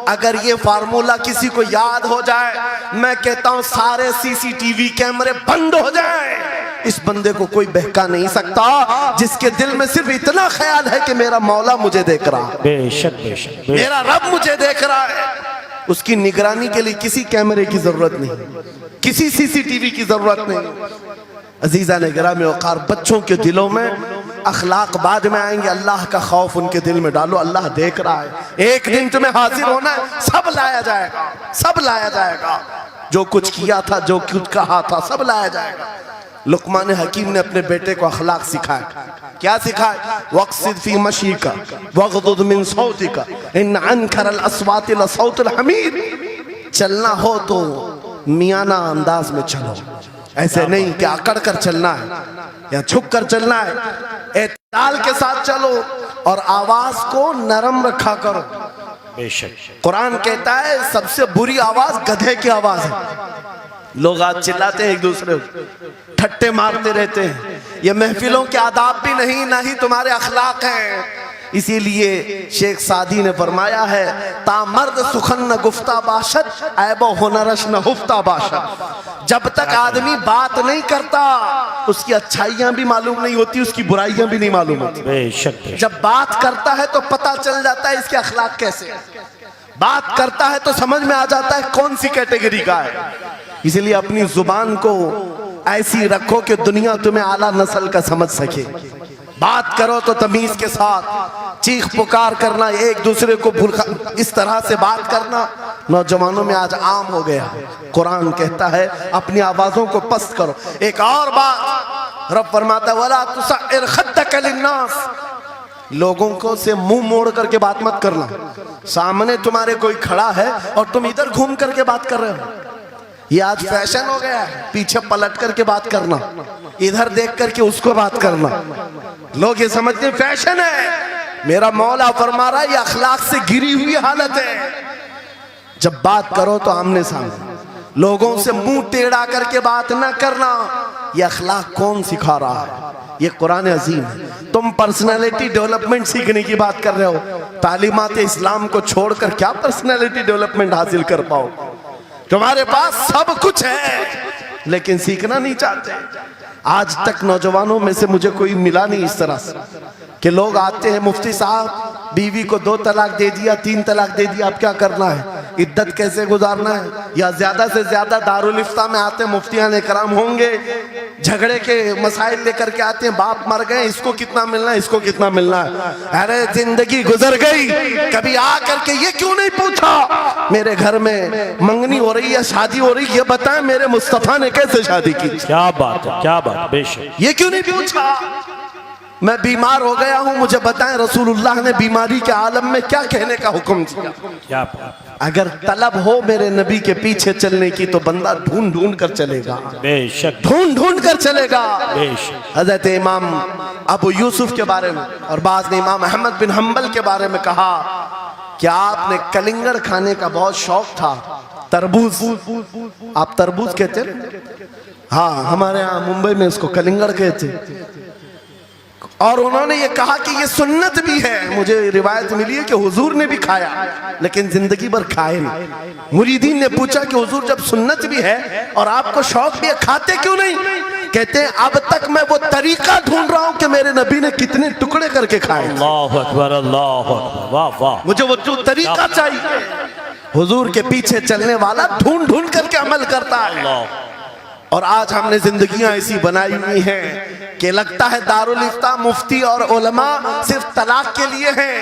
अगर ये फार्मूला किसी को याद हो जाए, मैं कहता हूँ सारे सीसीटीवी कैमरे बंद हो जाए, इस बंदे को कोई बहका नहीं सकता, जिसके दिल में सिर्फ इतना ख्याल है कि मेरा मौला मुझे देख रहा है, बेशक बेशक मेरा रब मुझे देख रहा है। उसकी निगरानी के लिए किसी कैमरे की जरूरत नहीं, किसी सीसीटीवी की जरूरत नहीं। अजीजा ने गिरामी वक़ार, बच्चों के दिलों में अखलाक बाद में आएंगे, अल्लाह का खौफ उनके दिल में डालो। अल्लाह देख रहा है, एक दिन तुम्हें हाजिर होना है, सब लाया जाएगा, सब लाया जाएगा। जो कुछ किया था, जो कुछ कहा था, सब लाया जाएगा। लुकमान हकीम ने अपने बेटे को अखलाक सिखाया। क्या सिखाया? वक़्सिद फी मशीका वग़दुद मिन सौतिका इन अनकरल अस्वाति लसौतुल हमीर। चलना हो तो मियाना अंदाज में चलो, ऐसे नहीं कि अकड़ कर चलना है या झुक कर चलना है। एतदाल के साथ चलो और आवाज को नरम रखा करो। बेशक कुरान कहता है सबसे बुरी आवाज गधे की आवाज है। लोग आज चिल्लाते हैं एक दूसरे को, ठट्टे मारते रहते हैं। ये महफिलों के आदाब भी नहीं, ना ही तुम्हारे अखलाक हैं। इसीलिए शेख सादी ने फरमाया है, तामर्द सुखन न गुफ्ता बाशत ऐबो हुनरश न हुफ्ता बाशत। जब तक आदमी बात नहीं करता, उसकी अच्छाइयां भी मालूम नहीं होती, उसकी बुराइयां भी नहीं मालूम होती। बेशक जब बात करता है तो पता चल जाता है इसके अखलाक कैसे, बात करता है तो समझ में आ जाता है कौन सी कैटेगरी का है। इसलिए अपनी जुबान को ऐसी रखो कि दुनिया तुम्हें आला नस्ल का समझ सके। बात करो तो तमीज के साथ, चीख पुकार करना, एक दूसरे को भूखा इस तरह से बात करना नौजवानों में आज आम हो गया। कुरान कहता है अपनी आवाजों को पस्त करो। एक और बात रब फरमाता, वला तुसइर खद्दक लिन्नास, लोगों को से मुंह मोड़ करके बात मत करना। सामने तुम्हारे कोई खड़ा है और तुम इधर घूम करके बात कर रहे हो, ये आज फैशन हो गया है। पीछे पलट करके बात करना, इधर देख करके उसको बात करना, लोग ये समझते हैं फैशन है। मेरा मौला फरमा रहा है ये अखलाक से गिरी हुई हालत है। जब बात करो तो आमने सामने, लोगों से मुंह टेढ़ा करके बात ना करना। ये अखलाक कौन सिखा रहा है? ये कुरान अजीम है। तुम पर्सनालिटी डेवलपमेंट सीखने की बात कर रहे हो, तालीमात इस्लाम को छोड़कर क्या पर्सनालिटी डेवलपमेंट हासिल कर पाओ? तुम्हारे पास सब कुछ है लेकिन सीखना नहीं चाहते। आज तक नौजवानों में से मुझे कोई मिला नहीं इस तरह से कि लोग आते हैं, मुफ्ती साहब बीवी को 2 तलाक दे दिया, 3 तलाक दे दिया, अब क्या करना है, इद्दत कैसे गुजारना है? या ज्यादा से ज्यादा दारुल इफ्ता में आते हैं, मुफ्तियान इकराम होंगे, झगड़े के मसाइल लेकर के आते हैं, बाप मर गए, इसको कितना मिलना है, इसको कितना मिलना है। अरे जिंदगी गुजर गई, कभी आ करके ये क्यों नहीं पूछा मेरे घर में मंगनी हो रही है, शादी हो रही है, ये बताएं मेरे मुस्तफा ने कैसे शादी की? क्या बात है, क्या बात, बेशक ये क्यों नहीं पूछा? मैं बीमार हो गया हूं, मुझे बताएं रसूलुल्लाह ने बीमारी के आलम में क्या कहने का हुक्म दिया? क्या बात, अगर तलब हो मेरे नबी के पीछे चलने की तो बंदा ढूंढ ढूंढ कर चलेगा, बेशक ढूंढ ढूंढ कर चलेगा। बेशक। हजरत इमाम अबू यूसुफ के बारे में और बाद ने इमाम अहमद बिन हम्बल के बारे में कहा कि आपने कलिंगड़ खाने का बहुत शौक था, तरबूज, आप तरबूज कहते हैं? हाँ, हमारे यहाँ मुंबई में इसको कलिंगड़ कहते। और उन्होंने ये कहा कि ये सुन्नत भी है। मुझे रिवायत मिली है कि हुजूर ने भी खाया लेकिन जिंदगी भर खाए नहीं। मुरीदीन ने पूछा कि हुजूर जब सुन्नत भी है और आपको शौक भी है, खाते क्यों नहीं? कहते हैं अब तक मैं वो तरीका ढूंढ रहा हूं कि मेरे नबी ने कितने टुकड़े करके खाए। अल्लाहु अकबर, अल्लाहु अकबर, वाह वाह। मुझे वो जो तरीका चाहिए। हुजूर के पीछे चलने वाला ढूंढ ढूंढ करके अमल करता है। और आज हमने जिंदगियां ऐसी बनाई हुई हैं कि लगता है दारुल इफ्ता मुफ्ती और उलमा सिर्फ तलाक के लिए हैं,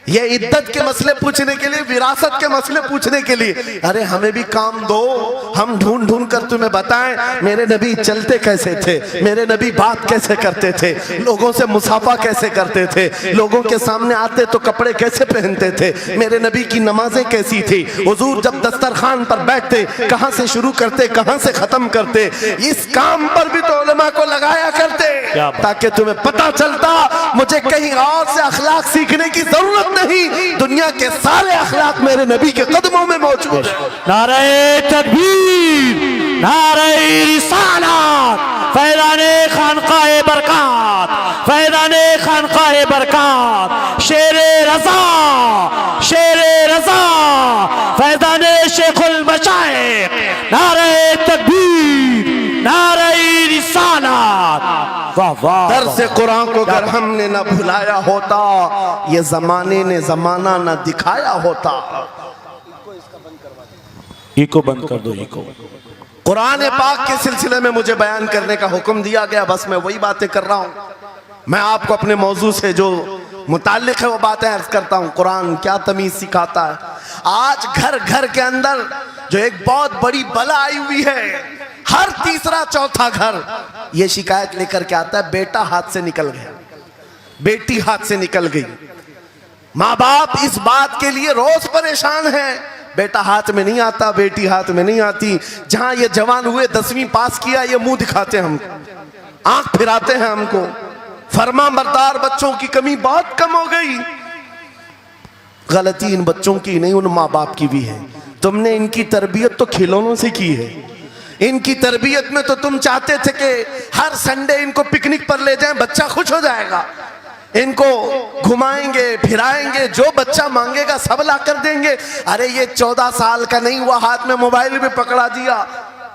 ये इद्दत के मसले पूछने के लिए, विरासत के मसले पूछने के लिए। अरे हमें भी काम दो, हम ढूंढ ढूंढ कर तुम्हें बताएं मेरे नबी चलते कैसे थे, मेरे नबी बात कैसे करते थे, लोगों से मुसाफा कैसे करते थे, लोगों के सामने आते तो कपड़े कैसे पहनते थे, मेरे नबी की नमाजें कैसी थी, हुजूर जब दस्तरखान पर बैठते कहां से शुरू करते कहां से खत्म करते। इस काम पर भी तो उलमा को लगाया करते ताकि तुम्हें पता चलता मुझे कहीं और से अखलाक सीखने की जरूरत नहीं, दुनिया के सारे अखलाक मेरे नबी के कदमों में मौजूद है। नारे तकबीर, नारे रिसालत, फैज़ाने खानकाए बरकत, फैज़ाने खानकाए बरकत, शेरे रज़ा, शेरे रज़ा, फैज़ाने शेखुल मशाइख, नारे तकबीर, नारे रिसालत, वाह वाह। दर्स कुरान को अगर हमने न भुलाया होता, ये जमाने ने जमाना न दिखाया होता। इको बंद कर दो, इको। कुरान पाक के सिलसिले में मुझे बयान करने का हुक्म दिया गया, बस मैं वही बातें कर रहा हूं। मैं आपको अपने मौजू से जो मुताल्लिक है वो बातें अर्ज करता हूं। कुरान क्या तमीज सिखाता है। आज घर घर के अंदर जो एक बहुत बड़ी बला आई हुई है, हर तीसरा चौथा घर ये शिकायत लेकर के आता है बेटा हाथ से निकल गया, बेटी हाथ से निकल गई। माँ बाप इस बात के लिए रोज परेशान है, बेटा हाथ में नहीं आता, बेटी हाथ में नहीं आती। जहां ये जवान हुए 10वीं पास किया, ये मुंह दिखाते हैं हमको, आंख फिराते हैं हमको। फरमा बरदार बच्चों की कमी बहुत कम हो गई। गलती इन बच्चों की नहीं, उन माँ बाप की भी है। तुमने इनकी तरबियत तो खिलौनों से की है। इनकी तरबियत में तो तुम चाहते थे कि हर संडे इनको पिकनिक पर ले जाएं, बच्चा खुश हो जाएगा, इनको घुमाएंगे फिराएंगे, जो बच्चा मांगेगा सब ला कर देंगे। अरे ये 14 साल का नहीं हुआ, हाथ में मोबाइल भी पकड़ा दिया,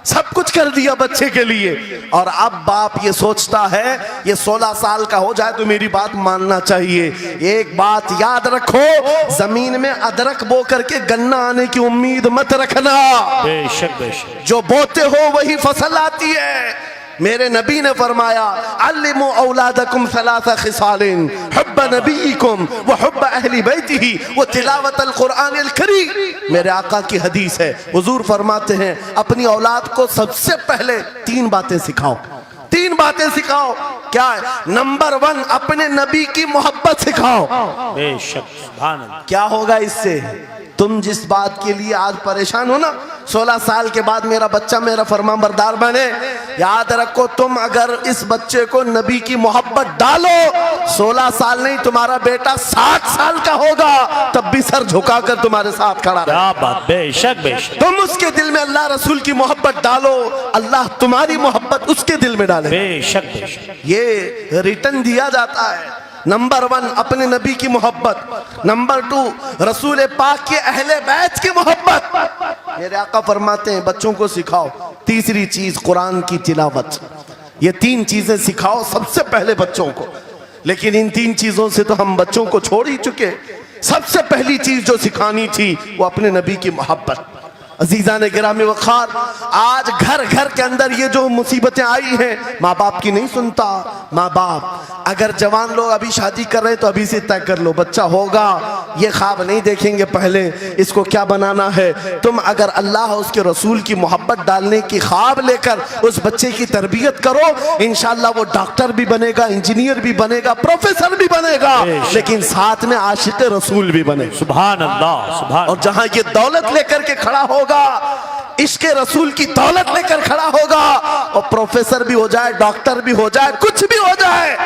सब कुछ कर दिया बच्चे के लिए। और अब बाप ये सोचता है ये 16 साल का हो जाए तो मेरी बात मानना चाहिए। एक बात याद रखो, जमीन में अदरक बो करके गन्ना आने की उम्मीद मत रखना। बेशक बेशक। जो बोते हो वही फसल आती है। मेरे नबी ने फरमाया अल्लिमु औलादकुम सलासा खिसालिन हुब्ब नबीकुम व हुब्ब अहली बैतिही व तिलावतल कुरानिल करीम। मेरे आका की हदीस है, हुजूर फरमाते हैं अपनी औलाद को सबसे पहले 3 बातें सिखाओ, 3 बातें सिखाओ। क्या है? नंबर 1 अपने नबी की मोहब्बत सिखाओ। बेशक, सुभान अल्लाह। क्या होगा इससे? तुम जिस बात के लिए आज परेशान हो ना, 16 साल के बाद मेरा बच्चा मेरा फरमाबरदार बने, याद रखो तुम अगर इस बच्चे को नबी की मोहब्बत डालो, 16 साल नहीं तुम्हारा बेटा 60 साल का होगा, तब भी सर झुकाकर तुम्हारे साथ खड़ा रहे। क्या बात, बेशक बेशक। तुम उसके दिल में अल्लाह रसूल की मोहब्बत डालो, अल्लाह तुम्हारी मोहब्बत उसके दिल में डाले। बेशक बेशक। ये रिटर्न दिया जाता है। नंबर 1 अपने नबी की मोहब्बत, नंबर 2 रसूल पाक के अहले बैत की मोहब्बत। मेरे आका फरमाते हैं बच्चों को सिखाओ। तीसरी चीज कुरान की तिलावत। ये 3 चीजें सिखाओ सबसे पहले बच्चों को। लेकिन इन 3 चीजों से तो हम बच्चों को छोड़ ही चुके। सबसे पहली चीज जो सिखानी थी वो अपने नबी की मोहब्बत। अजीजा ने गिरामी वखार, आज घर घर के अंदर ये जो मुसीबतें आई हैं, माँ बाप की नहीं सुनता। माँ बाप अगर जवान लोग अभी शादी कर रहे हैं तो अभी से तय कर लो, बच्चा होगा, ये ख्वाब नहीं देखेंगे पहले इसको क्या बनाना है। तुम अगर अल्लाह उसके रसूल की मोहब्बत डालने की ख्वाब लेकर उस बच्चे की तरबियत करो, इंशाअल्लाह वो डॉक्टर भी बनेगा, इंजीनियर भी बनेगा, प्रोफेसर भी बनेगा, लेकिन साथ में आशिक रसूल भी बने। सुभान अल्लाह, सुभान। और जहां ये दौलत लेकर के खड़ा होगा, इश्क़े रसूल की दौलत लेकर खड़ा होगा, और प्रोफेसर भी हो जाए, डॉक्टर भी हो जाए, कुछ भी हो जाए।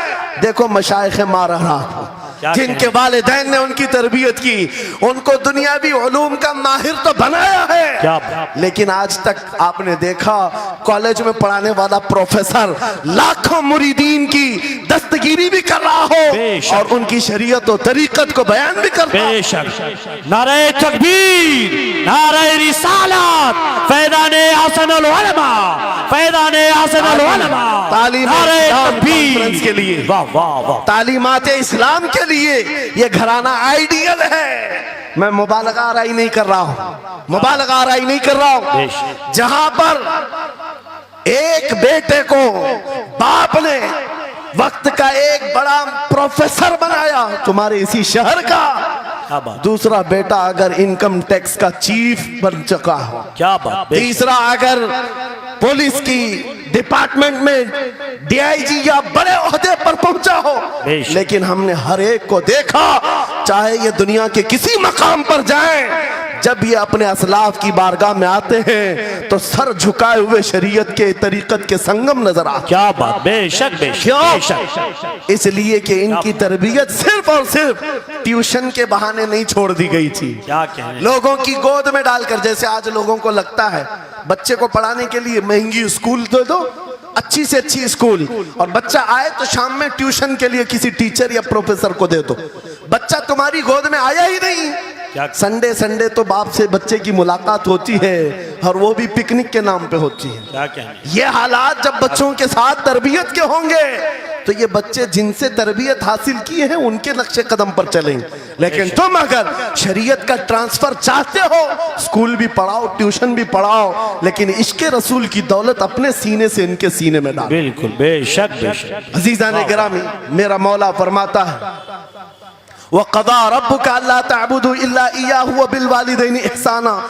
देखो मशाइख मारहरा जिनके वालिदैन ने उनकी तरबियत की, उनको दुनियावी उलूम का माहिर तो बनाया है, लेकिन आज तक आपने देखा कॉलेज में पढ़ाने वाला प्रोफेसर लाखों मुरीदीन की दस्तगीरी भी कर रहा हो और उनकी शरीयत और तरीकत को बयान भी कर रहा हो। बेशक। नारे तकबीर, नारे रिसालत, फैज़ाने हसनुल उलमा, फैज़ाने हसनुल उलमा, नारे तकबीर के लिए, वाह वाह वाह, तालीमात इस्लाम के लिए ये घराना आइडियल है। मैं मुबालगा आराई नहीं कर रहा हूं, मुबालगा आराई नहीं कर रहा हूं। जहां पर एक बेटे को बाप ने वक्त का एक बड़ा प्रोफेसर बनाया तुम्हारे इसी शहर का, दूसरा बेटा अगर इनकम टैक्स का चीफ बन चुका हो, क्या बात, तीसरा अगर पुलिस की डिपार्टमेंट में डीआईजी या बड़े ओहदे पर पहुंचा हो, लेकिन हमने हर एक को देखा, चाहे ये दुनिया के किसी मकाम पर जाएं, जब ये अपने असलाफ की बारगाह में आते हैं तो सर झुकाए हुए शरीयत के तरीकत के संगम नजर आते। क्या बात, बेशक बेशक। इसलिए कि इनकी तरबियत सिर्फ और सिर्फ ट्यूशन के बहाने नहीं छोड़ दी गई थी, क्या कहने, लोगों की गोद में डालकर। जैसे आज लोगों को लगता है बच्चे को पढ़ाने के लिए महंगी स्कूल दे दो, अच्छी से अच्छी स्कूल, और बच्चा आए तो शाम में ट्यूशन के लिए किसी टीचर या प्रोफेसर को दे दो। बच्चा तुम्हारी गोद में आया ही नहीं। संडे संडे तो बाप से बच्चे की मुलाकात होती है, और वो भी पिकनिक के नाम पे होती है। क्या कहने, ये हालात जब बच्चों के साथ तरबियत के होंगे तो ये बच्चे जिनसे तरबियत हासिल किए हैं उनके नक्शे कदम पर चलेंगे। लेकिन तुम अगर शरीयत का ट्रांसफर चाहते हो, स्कूल भी पढ़ाओ, ट्यूशन भी पढ़ाओ, लेकिन इश्क़े रसूल की दौलत अपने सीने से इनके सीने में डालो। बिल्कुल, बेशक बेशक। अजीज़ा ने गिरामी, मेरा मौला फरमाता है, वक़ज़ा रब्बुका अल्ला तअबुदू इल्ला इय्याहु व बिल वालिदैनि इहसाना।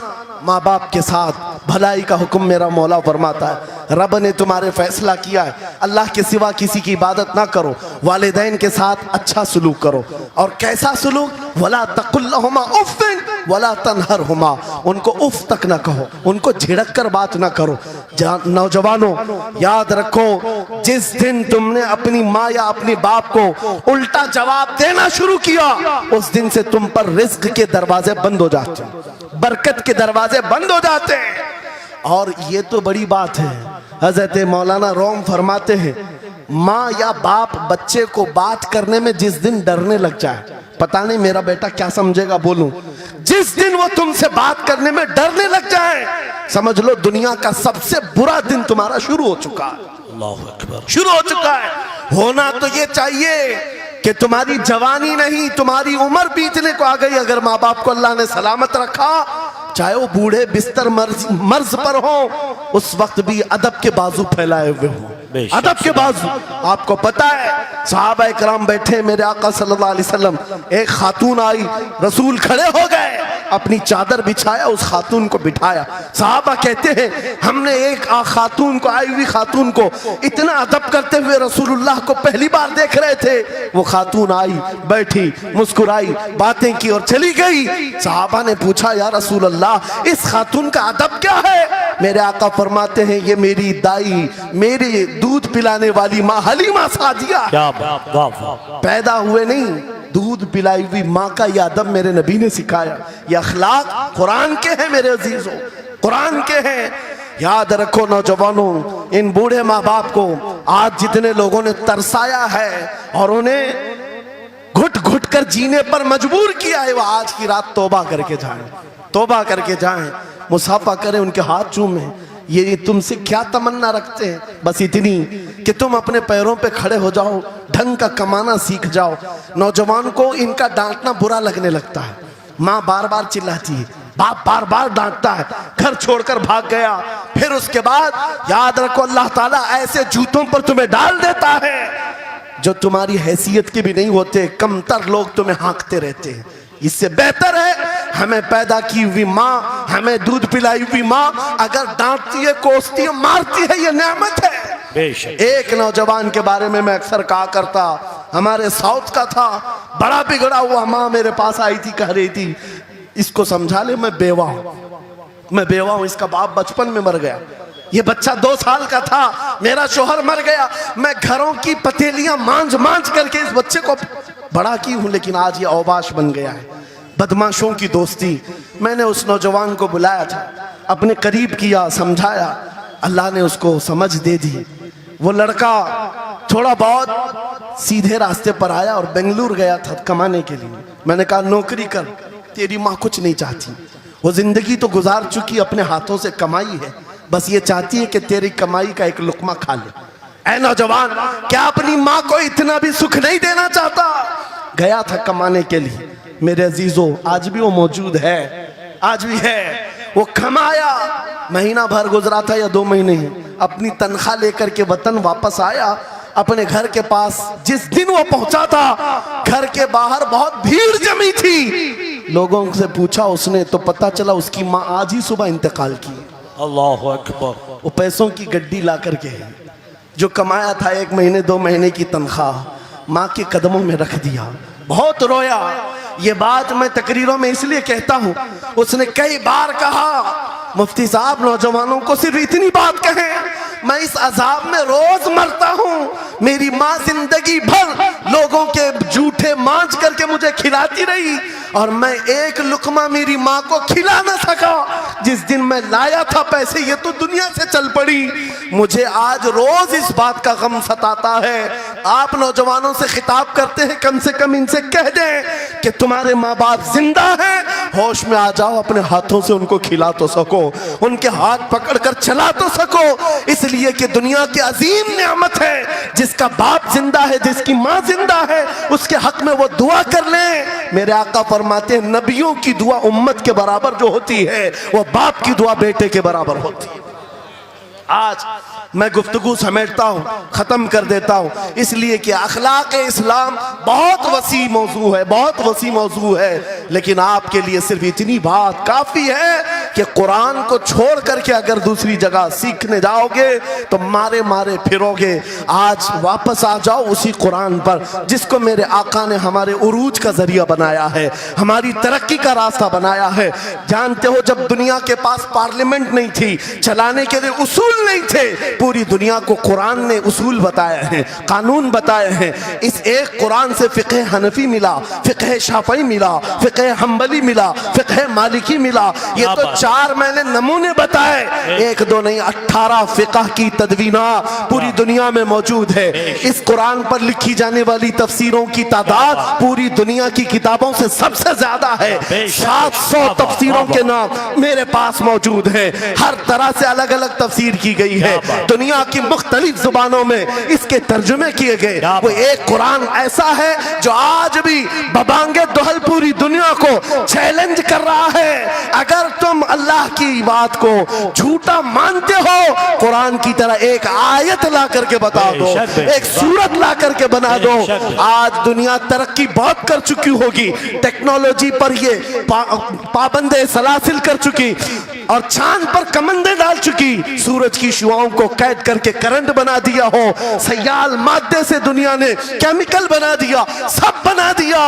माँ बाप के साथ भलाई का हुक्म मेरा मौला फरमाता है। रब ने तुम्हारे फैसला किया है अल्लाह के सिवा किसी की इबादत ना करो, वालिदैन के साथ अच्छा सलूक करो। और कैसा सलूक? वला तकुल लहुमा उफ़्फ़िन वला तनहरहुमा, उनको उफ तक ना कहो, उनको झिड़क कर बात ना करो। नौजवानों याद रखो, जिस दिन तुमने अपनी माँ या अपने बाप को उल्टा जवाब देना शुरू किया, उस दिन से तुम पर रिज्क के दरवाजे बंद हो जाते हैं, बरकत के दरवाजे बंद हो जाते हैं। और ये तो बड़ी बात है, हजरत मौलाना रोम फरमाते हैं, माँ या बाप बच्चे को बात करने में जिस दिन डरने लग जाए, पता नहीं मेरा बेटा क्या समझेगा बोलूं, जिस दिन वो तुमसे बात करने में डरने लग जाए, समझ लो दुनिया का सबसे बुरा दिन तुम्हारा शुरू हो चुका है। अल्लाहु अकबर। शुरू हो चुका है। होना तो ये चाहिए कि तुम्हारी जवानी नहीं, तुम्हारी उम्र बीतने को आ गई, अगर माँ बाप को अल्लाह ने सलामत रखा, चाहे वो बूढ़े बिस्तर मर्ज पर हो, उस वक्त भी अदब के बाजू फैलाए हुए हो, अदब के बाजू। आपको पता है सहाबा इकराम बैठे, मेरे आका सल्लल्लाहु अलैहि वसल्लम, एक खातून आई, रसूल खड़े हो गए, अपनी चादर बिछाया, उस खातून को बिठाया। सहाबा कहते हैं हमने एक खातून को, आई हुई खातून को इतना अदब करते हुए रसूलुल्लाह को पहली बार देख रहे थे। वो खातून आई, बैठी, मुस्कुराई, बातें की और चली गई। सहाबा ने पूछा या रसूल अल्लाह, इस खातून का अदब क्या है? मेरे आका फरमाते हैं ये मेरी दाई, मेरी दूध पिलाने वाली माँ हलीमा सादिया। क्या बात, वाह वाह। पैदा हुए नहीं, दूध पिलाई हुई माँ का यह अदब मेरे नबी ने सिखाया। ये अखलाक कुरान के हैं मेरे अजीजों, कुरान के हैं। याद रखो नौजवानों, इन बूढ़े माँ बाप को आज जितने लोगों ने तरसाया है और उन्हें घुट घुट कर जीने पर मजबूर किया है, वह आज की रात तौबा करके जाएं, तौबा करके जाएं, मुसाफा करें, उनके हाथ चूमें। ये तुमसे क्या तमन्ना रखते हैं? बस इतनी कि तुम अपने पैरों पे खड़े हो जाओ, ढंग का कमाना सीख जाओ। नौजवान को इनका डांटना बुरा लगने लगता है, माँ बार बार चिल्लाती है, बाप बार बार डांटता है, घर छोड़कर भाग गया। फिर उसके बाद याद रखो अल्लाह ताला ऐसे जूतों पर तुम्हें डाल देता है जो तुम्हारी हैसियत के भी नहीं होते, कमतर लोग तुम्हें हाँकते रहते हैं। इससे बेहतर है हमें पैदा की हुई माँ, हमें दूध पिलाई हुई माँ अगर डांटती है, कोसती है, मारती है, ये नेमत है। बेशक। एक नौजवान के बारे में मैं अक्सर कहा करता, हमारे साउथ का था, बड़ा बिगड़ा हुआ, माँ मेरे पास आई थी, कह रही थी इसको समझा ले, मैं बेवा हूं, इसका बाप बचपन में मर गया, ये बच्चा 2 साल का था, मेरा शोहर मर गया, मैं घरों की पतेलियां मांझ मांझ करके इस बच्चे को बड़ा की हूं, लेकिन आज ये औबाश बन गया है। बदमाशों की दोस्ती। मैंने उस नौजवान को बुलाया था, अपने करीब किया, समझाया, अल्लाह ने उसको समझ दे दी। वो लड़का थोड़ा बहुत सीधे रास्ते पर आया और बेंगलुरु गया था कमाने के लिए। मैंने कहा नौकरी कर, तेरी माँ कुछ नहीं चाहती, वो जिंदगी तो गुजार चुकी, अपने हाथों से कमाई है, बस ये चाहती है कि तेरी कमाई का एक लुकमा खा ले। ऐ नौजवान, क्या अपनी माँ को इतना भी सुख नहीं देना चाहता? गया था कमाने के लिए। मेरे अजीजों, आज भी वो मौजूद है, आज भी है। वो कमाया, महीना भर गुजरा था या 2 महीने, अपनी तनख्वाह लेकर के वतन वापस आया। अपने घर के पास जिस दिन वो पहुंचा था, घर के बाहर बहुत भीड़ जमी थी। लोगों से पूछा उसने तो पता चला उसकी माँ आज ही सुबह इंतकाल की। अल्लाहु अकबर। वो पैसों की गड्डी ला करके जो कमाया था 1 महीने 2 महीने की तनख्वाह, माँ के कदमों में रख दिया। बहुत रोया। ये बात मैं तकरीरों में इसलिए कहता हूँ, उसने कई बार कहा मुफ्ती साहब नौजवानों को सिर्फ इतनी बात कहें, मैं इस अजाब में रोज मरता हूँ, मेरी माँ जिंदगी भर लोगों के जूठे मांझ करके मुझे खिलाती रही और मैं एक लुकमा मेरी माँ को खिला ना सका। जिस दिन मैं लाया था पैसे, ये तो दुनिया से चल पड़ी। मुझे आज रोज इस बात का गम सताता है। आप नौजवानों से खिताब करते हैं, कम से कम इनसे कह दें कि तुम्हारे माँ बाप जिंदा हैं, होश में आ जाओ, अपने हाथों से उनको खिला तो सको, उनके हाथ पकड़कर चला तो सको, इसलिए कि दुनिया की अजीम नेमत है। जिसका बाप जिंदा है, जिसकी माँ जिंदा है, उसके हक में वो दुआ कर ले। मेरे आका फरमाते हैं नबियों की दुआ उम्मत के बराबर जो होती है, वो बाप की दुआ बेटे के बराबर होती है। आज मैं गुफ्तगू समेटता हूँ, ख़त्म कर देता हूँ, इसलिए कि अखलाक इस्लाम बहुत वसी मौजू है, बहुत वसी मौजू है। लेकिन आपके लिए सिर्फ इतनी बात काफ़ी है कि कुरान को छोड़ करके अगर दूसरी जगह सीखने जाओगे तो मारे मारे फिरोगे। आज वापस आ जाओ उसी कुरान पर जिसको मेरे आका ने हमारे उरूज का जरिया बनाया है, हमारी तरक्की का रास्ता बनाया है। जानते हो जब दुनिया के पास पार्लियामेंट नहीं थी, चलाने के लिए उसूल नहीं थे, पूरी दुनिया को कुरान ने उसूल बताए हैं, कानून बताए हैं। इस एक कुरान से फ़िक़्ह हनफी मिला, फ़िक़्ह शाफ़ई मिला, फ़िक़्ह हम्बली मिला, फ़िक़्ह मालिकी मिला। ये तो 4 मैंने नमूने बताए, 1 2 नहीं 18 फ़िक़्ह की तदवीना पूरी दुनिया में मौजूद है। इस कुरान पर लिखी जाने वाली तफसीरों की तादाद पूरी दुनिया की किताबों से सबसे ज्यादा है। 700 तफसीरों के नाम मेरे पास मौजूद हैं। हर तरह से अलग अलग तफसीर की गई है, दुनिया की मुख्तलिफ जुबानों में इसके तर्जुमे किए गए। वो एक कुरान ऐसा है जो आज भी बबांगे दोहल पूरी दुनिया को चैलेंज कर रहा है। अगर तुम अल्लाह की बात को झूठा मानते हो, कुरान की तरह एक आयत ला करके बता दो, एक सूरत ला करके बना दो। आज दुनिया तरक्की बहुत कर चुकी होगी, टेक्नोलॉजी पर ये पाबंदे सलासिल कर चुकी और चांद पर कमंदे डाल चुकी, सूरज की शुआओं को कैद करके करंट बना दिया हो, सयाल मादे से दुनिया ने केमिकल बना दिया, सब बना दिया।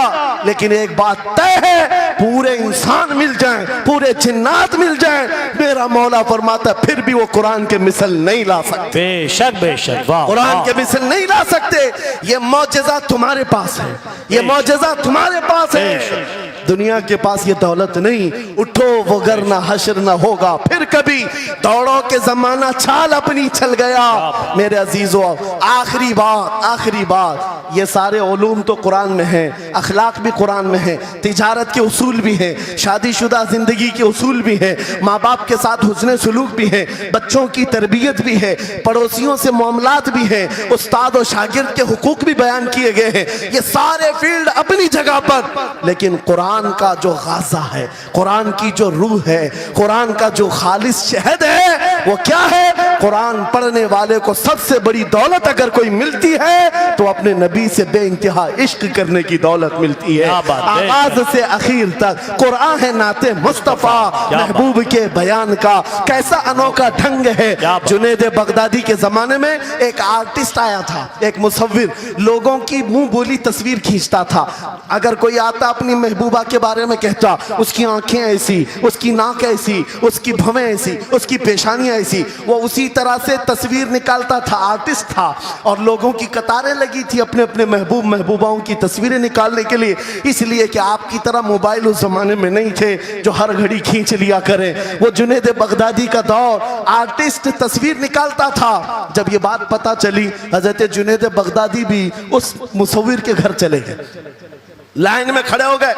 लेकिन एक बात तय है, पूरे इंसान मिल जाएं, पूरे जिन्नात मिल जाएं, मेरा मौला फरमाता फिर भी वो कुरान के मिसल नहीं ला सकते। बेशक बेशक, वाह, कुरान के मिसल नहीं ला सकते। ये मौजज़ा तुम्हारे पास है, ये मौजज़ा तुम्हारे पास है, दुनिया के पास ये दौलत नहीं। उठो वगरना हश्र न होगा फिर कभी, दौड़ो के जमाना चाल अपनी चल गया। मेरे अजीजों, आखिरी बात, ये सारे उलूम तो कुरान में हैं, अखलाक भी कुरान में है, तिजारत के उसूल भी हैं, शादीशुदा जिंदगी के उसूल भी हैं, माँ बाप के साथ हुस्न सुलूक भी है, बच्चों की तरबियत भी है, पड़ोसियों से मामलात भी हैं, उस्ताद और शागिर्द के हुकूक भी बयान किए गए हैं। ये सारे फील्ड अपनी जगह पर, लेकिन कुरान कुरान का जो गाजा है, कुरान की जो रूह है, कुरान का जो खालिस शहद है, वो क्या है? कुरान पढ़ने वाले को सबसे बड़ी दौलत अगर कोई मिलती है तो अपने नबी से बेइंतहा इश्क करने की दौलत मिलती है। आगाज से आखिर तक कुरान है नाते मुस्तफा महबूब के बयान का। कैसा अनोखा ढंग है। जुनैद बगदादी के जमाने में एक आर्टिस्ट आया था, एक मुसव्विर, लोगों की मुंह बोली तस्वीर खींचता था। अगर कोई आता अपनी महबूबा के बारे में कहता, उसकी आंखें ऐसी, उसकी नाक ऐसी, उसकी भवें ऐसी, उसकी पेशानियां ऐसी, वो उसी तरह से तस्वीर निकालता था। आर्टिस्ट था और लोगों की कतारें लगी थी अपने अपने महबूब महबूबाओं की तस्वीरें निकालने के लिए। इसलिए कि आपकी तरह मोबाइल उस जमाने में नहीं थे जो हर घड़ी खींच लिया करें। वो जुनैद बगदादी का दौर, आर्टिस्ट तस्वीर निकालता था। जब ये बात पता चली, हजरत जुनैद बगदादी भी उस मुसव्विर के घर चले गए, लाइन में खड़े हो गए।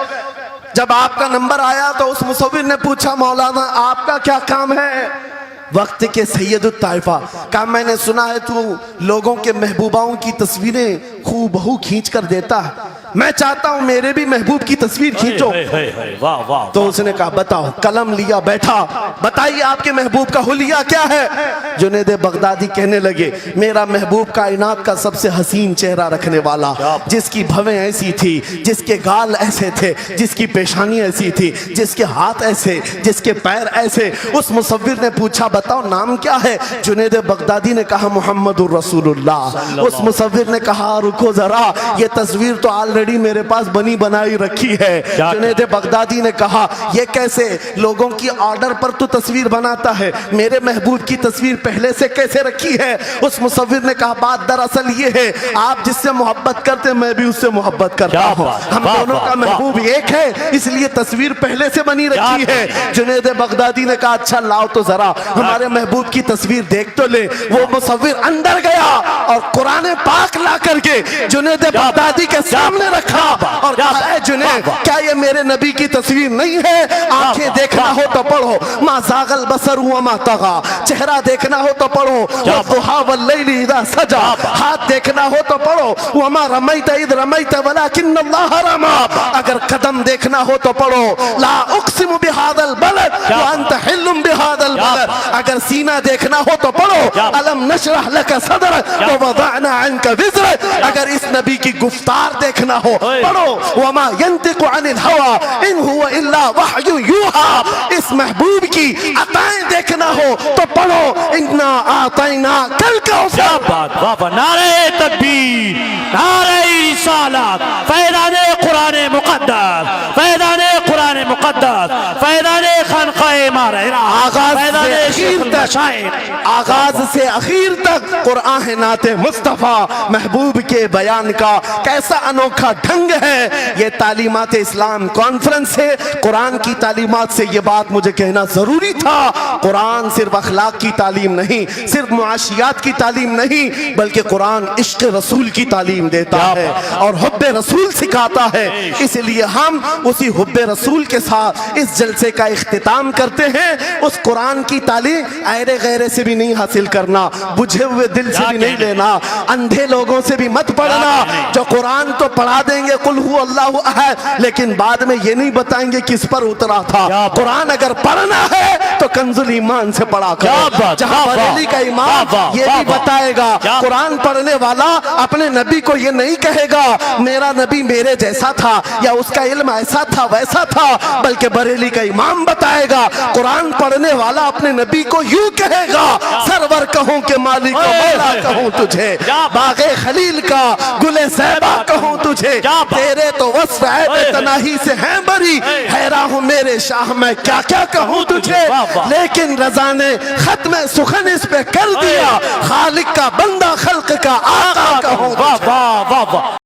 जब आपका नंबर आया तो उस मुसव्विर ने पूछा, मौलाना आपका क्या काम है? वक्त के सैयदुत ताइफा का मैंने सुना है तू लोगों के महबूबाओं की तस्वीरें खूबहू खींच कर देता है, मैं चाहता हूं मेरे भी महबूब की तस्वीर खींचो। वाह वाह। तो उसने कहा बताओ, कलम लिया, बैठा, बताइए आपके महबूब का हुलिया क्या है? जुनैद बगदादी कहने लगे, मेरा महबूब कायनात का सबसे हसीन चेहरा रखने वाला, जिसकी भवें ऐसी थी, जिसके गाल ऐसे थे, जिसकी पेशानी ऐसी थी, जिसके हाथ ऐसे, जिसके पैर ऐसे। उस मुसव्विर ने पूछा बताओ नाम क्या है? जुनैद बगदादी ने कहा मुहम्मदुर रसूलुल्लाह। उस मुसव्विर ने कहा रुको जरा, ये तस्वीर तो ऑलरेडी मेरे पास बनी बनाई रखी है। जुनैद बगदादी ने कहा ये कैसे? लोगों की ऑर्डर पर तू तस्वीर बनाता है, मेरे महबूब की तस्वीर पहले से कैसे रखी है? उस मुसव्विर ने कहा बात दरअसल ये है, आप जिससे मोहब्बत करते मैं भी उससे मोहब्बत करता हूँ, हम दोनों का महबूब एक है, इसलिए तस्वीर पहले से बनी रखी है। जुनैद बगदादी ने कहा अच्छा लाओ तो जरा हमारे महबूब की तस्वीर देख तो ले। वो मुसव्विर अंदर गया और कुरान पाक ला करके जुनैद बगदादी के सामने रखा और कहा जुनैद क्या ये मेरे नबी की तस्वीर नहीं है? आंखें देखना हो तो पढ़ो, मा ज़ागल बसर हुआ मा तगा, चेहरा देखना हो तो पढ़ो, वद्दुहा वल्लैलि इज़ा सजा, हाथ देखना हो तो पढ़ो, वमा रमैत इज़ रमैत वलाकिन्नल्लाह रमा, अगर कदम देखना हो तो पढ़ो, ला उक़सिमु बिहादल बलद व अंत हिल्लुम बिहादल बलद, अगर सीना देखना हो तो पढ़ो, अलम नशरह लका सदरक व वदअना अन्का विज़रक, अगर इस नबी की गुफ्तार देखना हो पढ़ो, वमा यंतिकु अनिल हवा इन हुवा इल्ला वहयु यूहा, इस महबूब की अताएं देखना हो तो पढ़ो, इन्ना आतैना कल कौसर। बाबा नारे तकबीर, नारे रिसालत, फैज़ाने कुरान मुक़द्दस, फैज़ाने कुरान मुक़द्दस, फैज़ाने खानक़ाह मारहिरा, आगाज से आखिर तक कुरान है नाते मुस्तफा महबूब के बयान का। कैसा अनोखा ढंग है। ये तालीमात इस्लाम कॉन्फ्रेंस है, कुरान की तालीमात से ये बात मुझे कहना जरूरी था। कुरान सिर्फ अखलाक की तालीम नहीं, सिर्फ मुआशियात की तालीम नहीं, बल्कि कुरान इश्क रसूल की तालीम देता है और हुब्बे रसूल सिखाता है। इसलिए हम उसी हुब्बे रसूल के साथ इस जलसे का इख्तिताम करते हैं। उस कुरान की तालीम ऐरे गैरे से भी नहीं हासिल करना, बुझे हुए दिल से भी नहीं लेना, अंधे लोगों से भी मत पढ़ना जो कुरान तो पढ़ा देंगे कुल हु अल्लाहु अहद, लेकिन बाद में ये नहीं बताएंगे किस पर उतरा था। कुरान अगर पढ़ना है तो कंजुल ईमान से पढ़ा करो, जहां बरेली का इमाम ये भी बताएगा कुरान पढ़ने वाला अपने नबी को ये नहीं कहेगा मेरा नबी मेरे जैसा था या उसका इल्म ऐसा था वैसा था, बल्कि बरेली का इमाम बताएगा कुरान पढ़ने वाला अपने नबी को यूं कहेगा सरवर कहूं के मालिक को मौला कहूं तुझे, बागे खलील का गुले ज़ैबा कहूं तुझे, तेरे तो वस्फ है तनाही से हैं बरी, हैरान हूं मेरे शाह मैं क्या क्या कहूं तुझे। लेकिन रज़ा ने खत्म सुखन इस पे कर दिया, खालिक का बंदा खल्क का आका कहूं।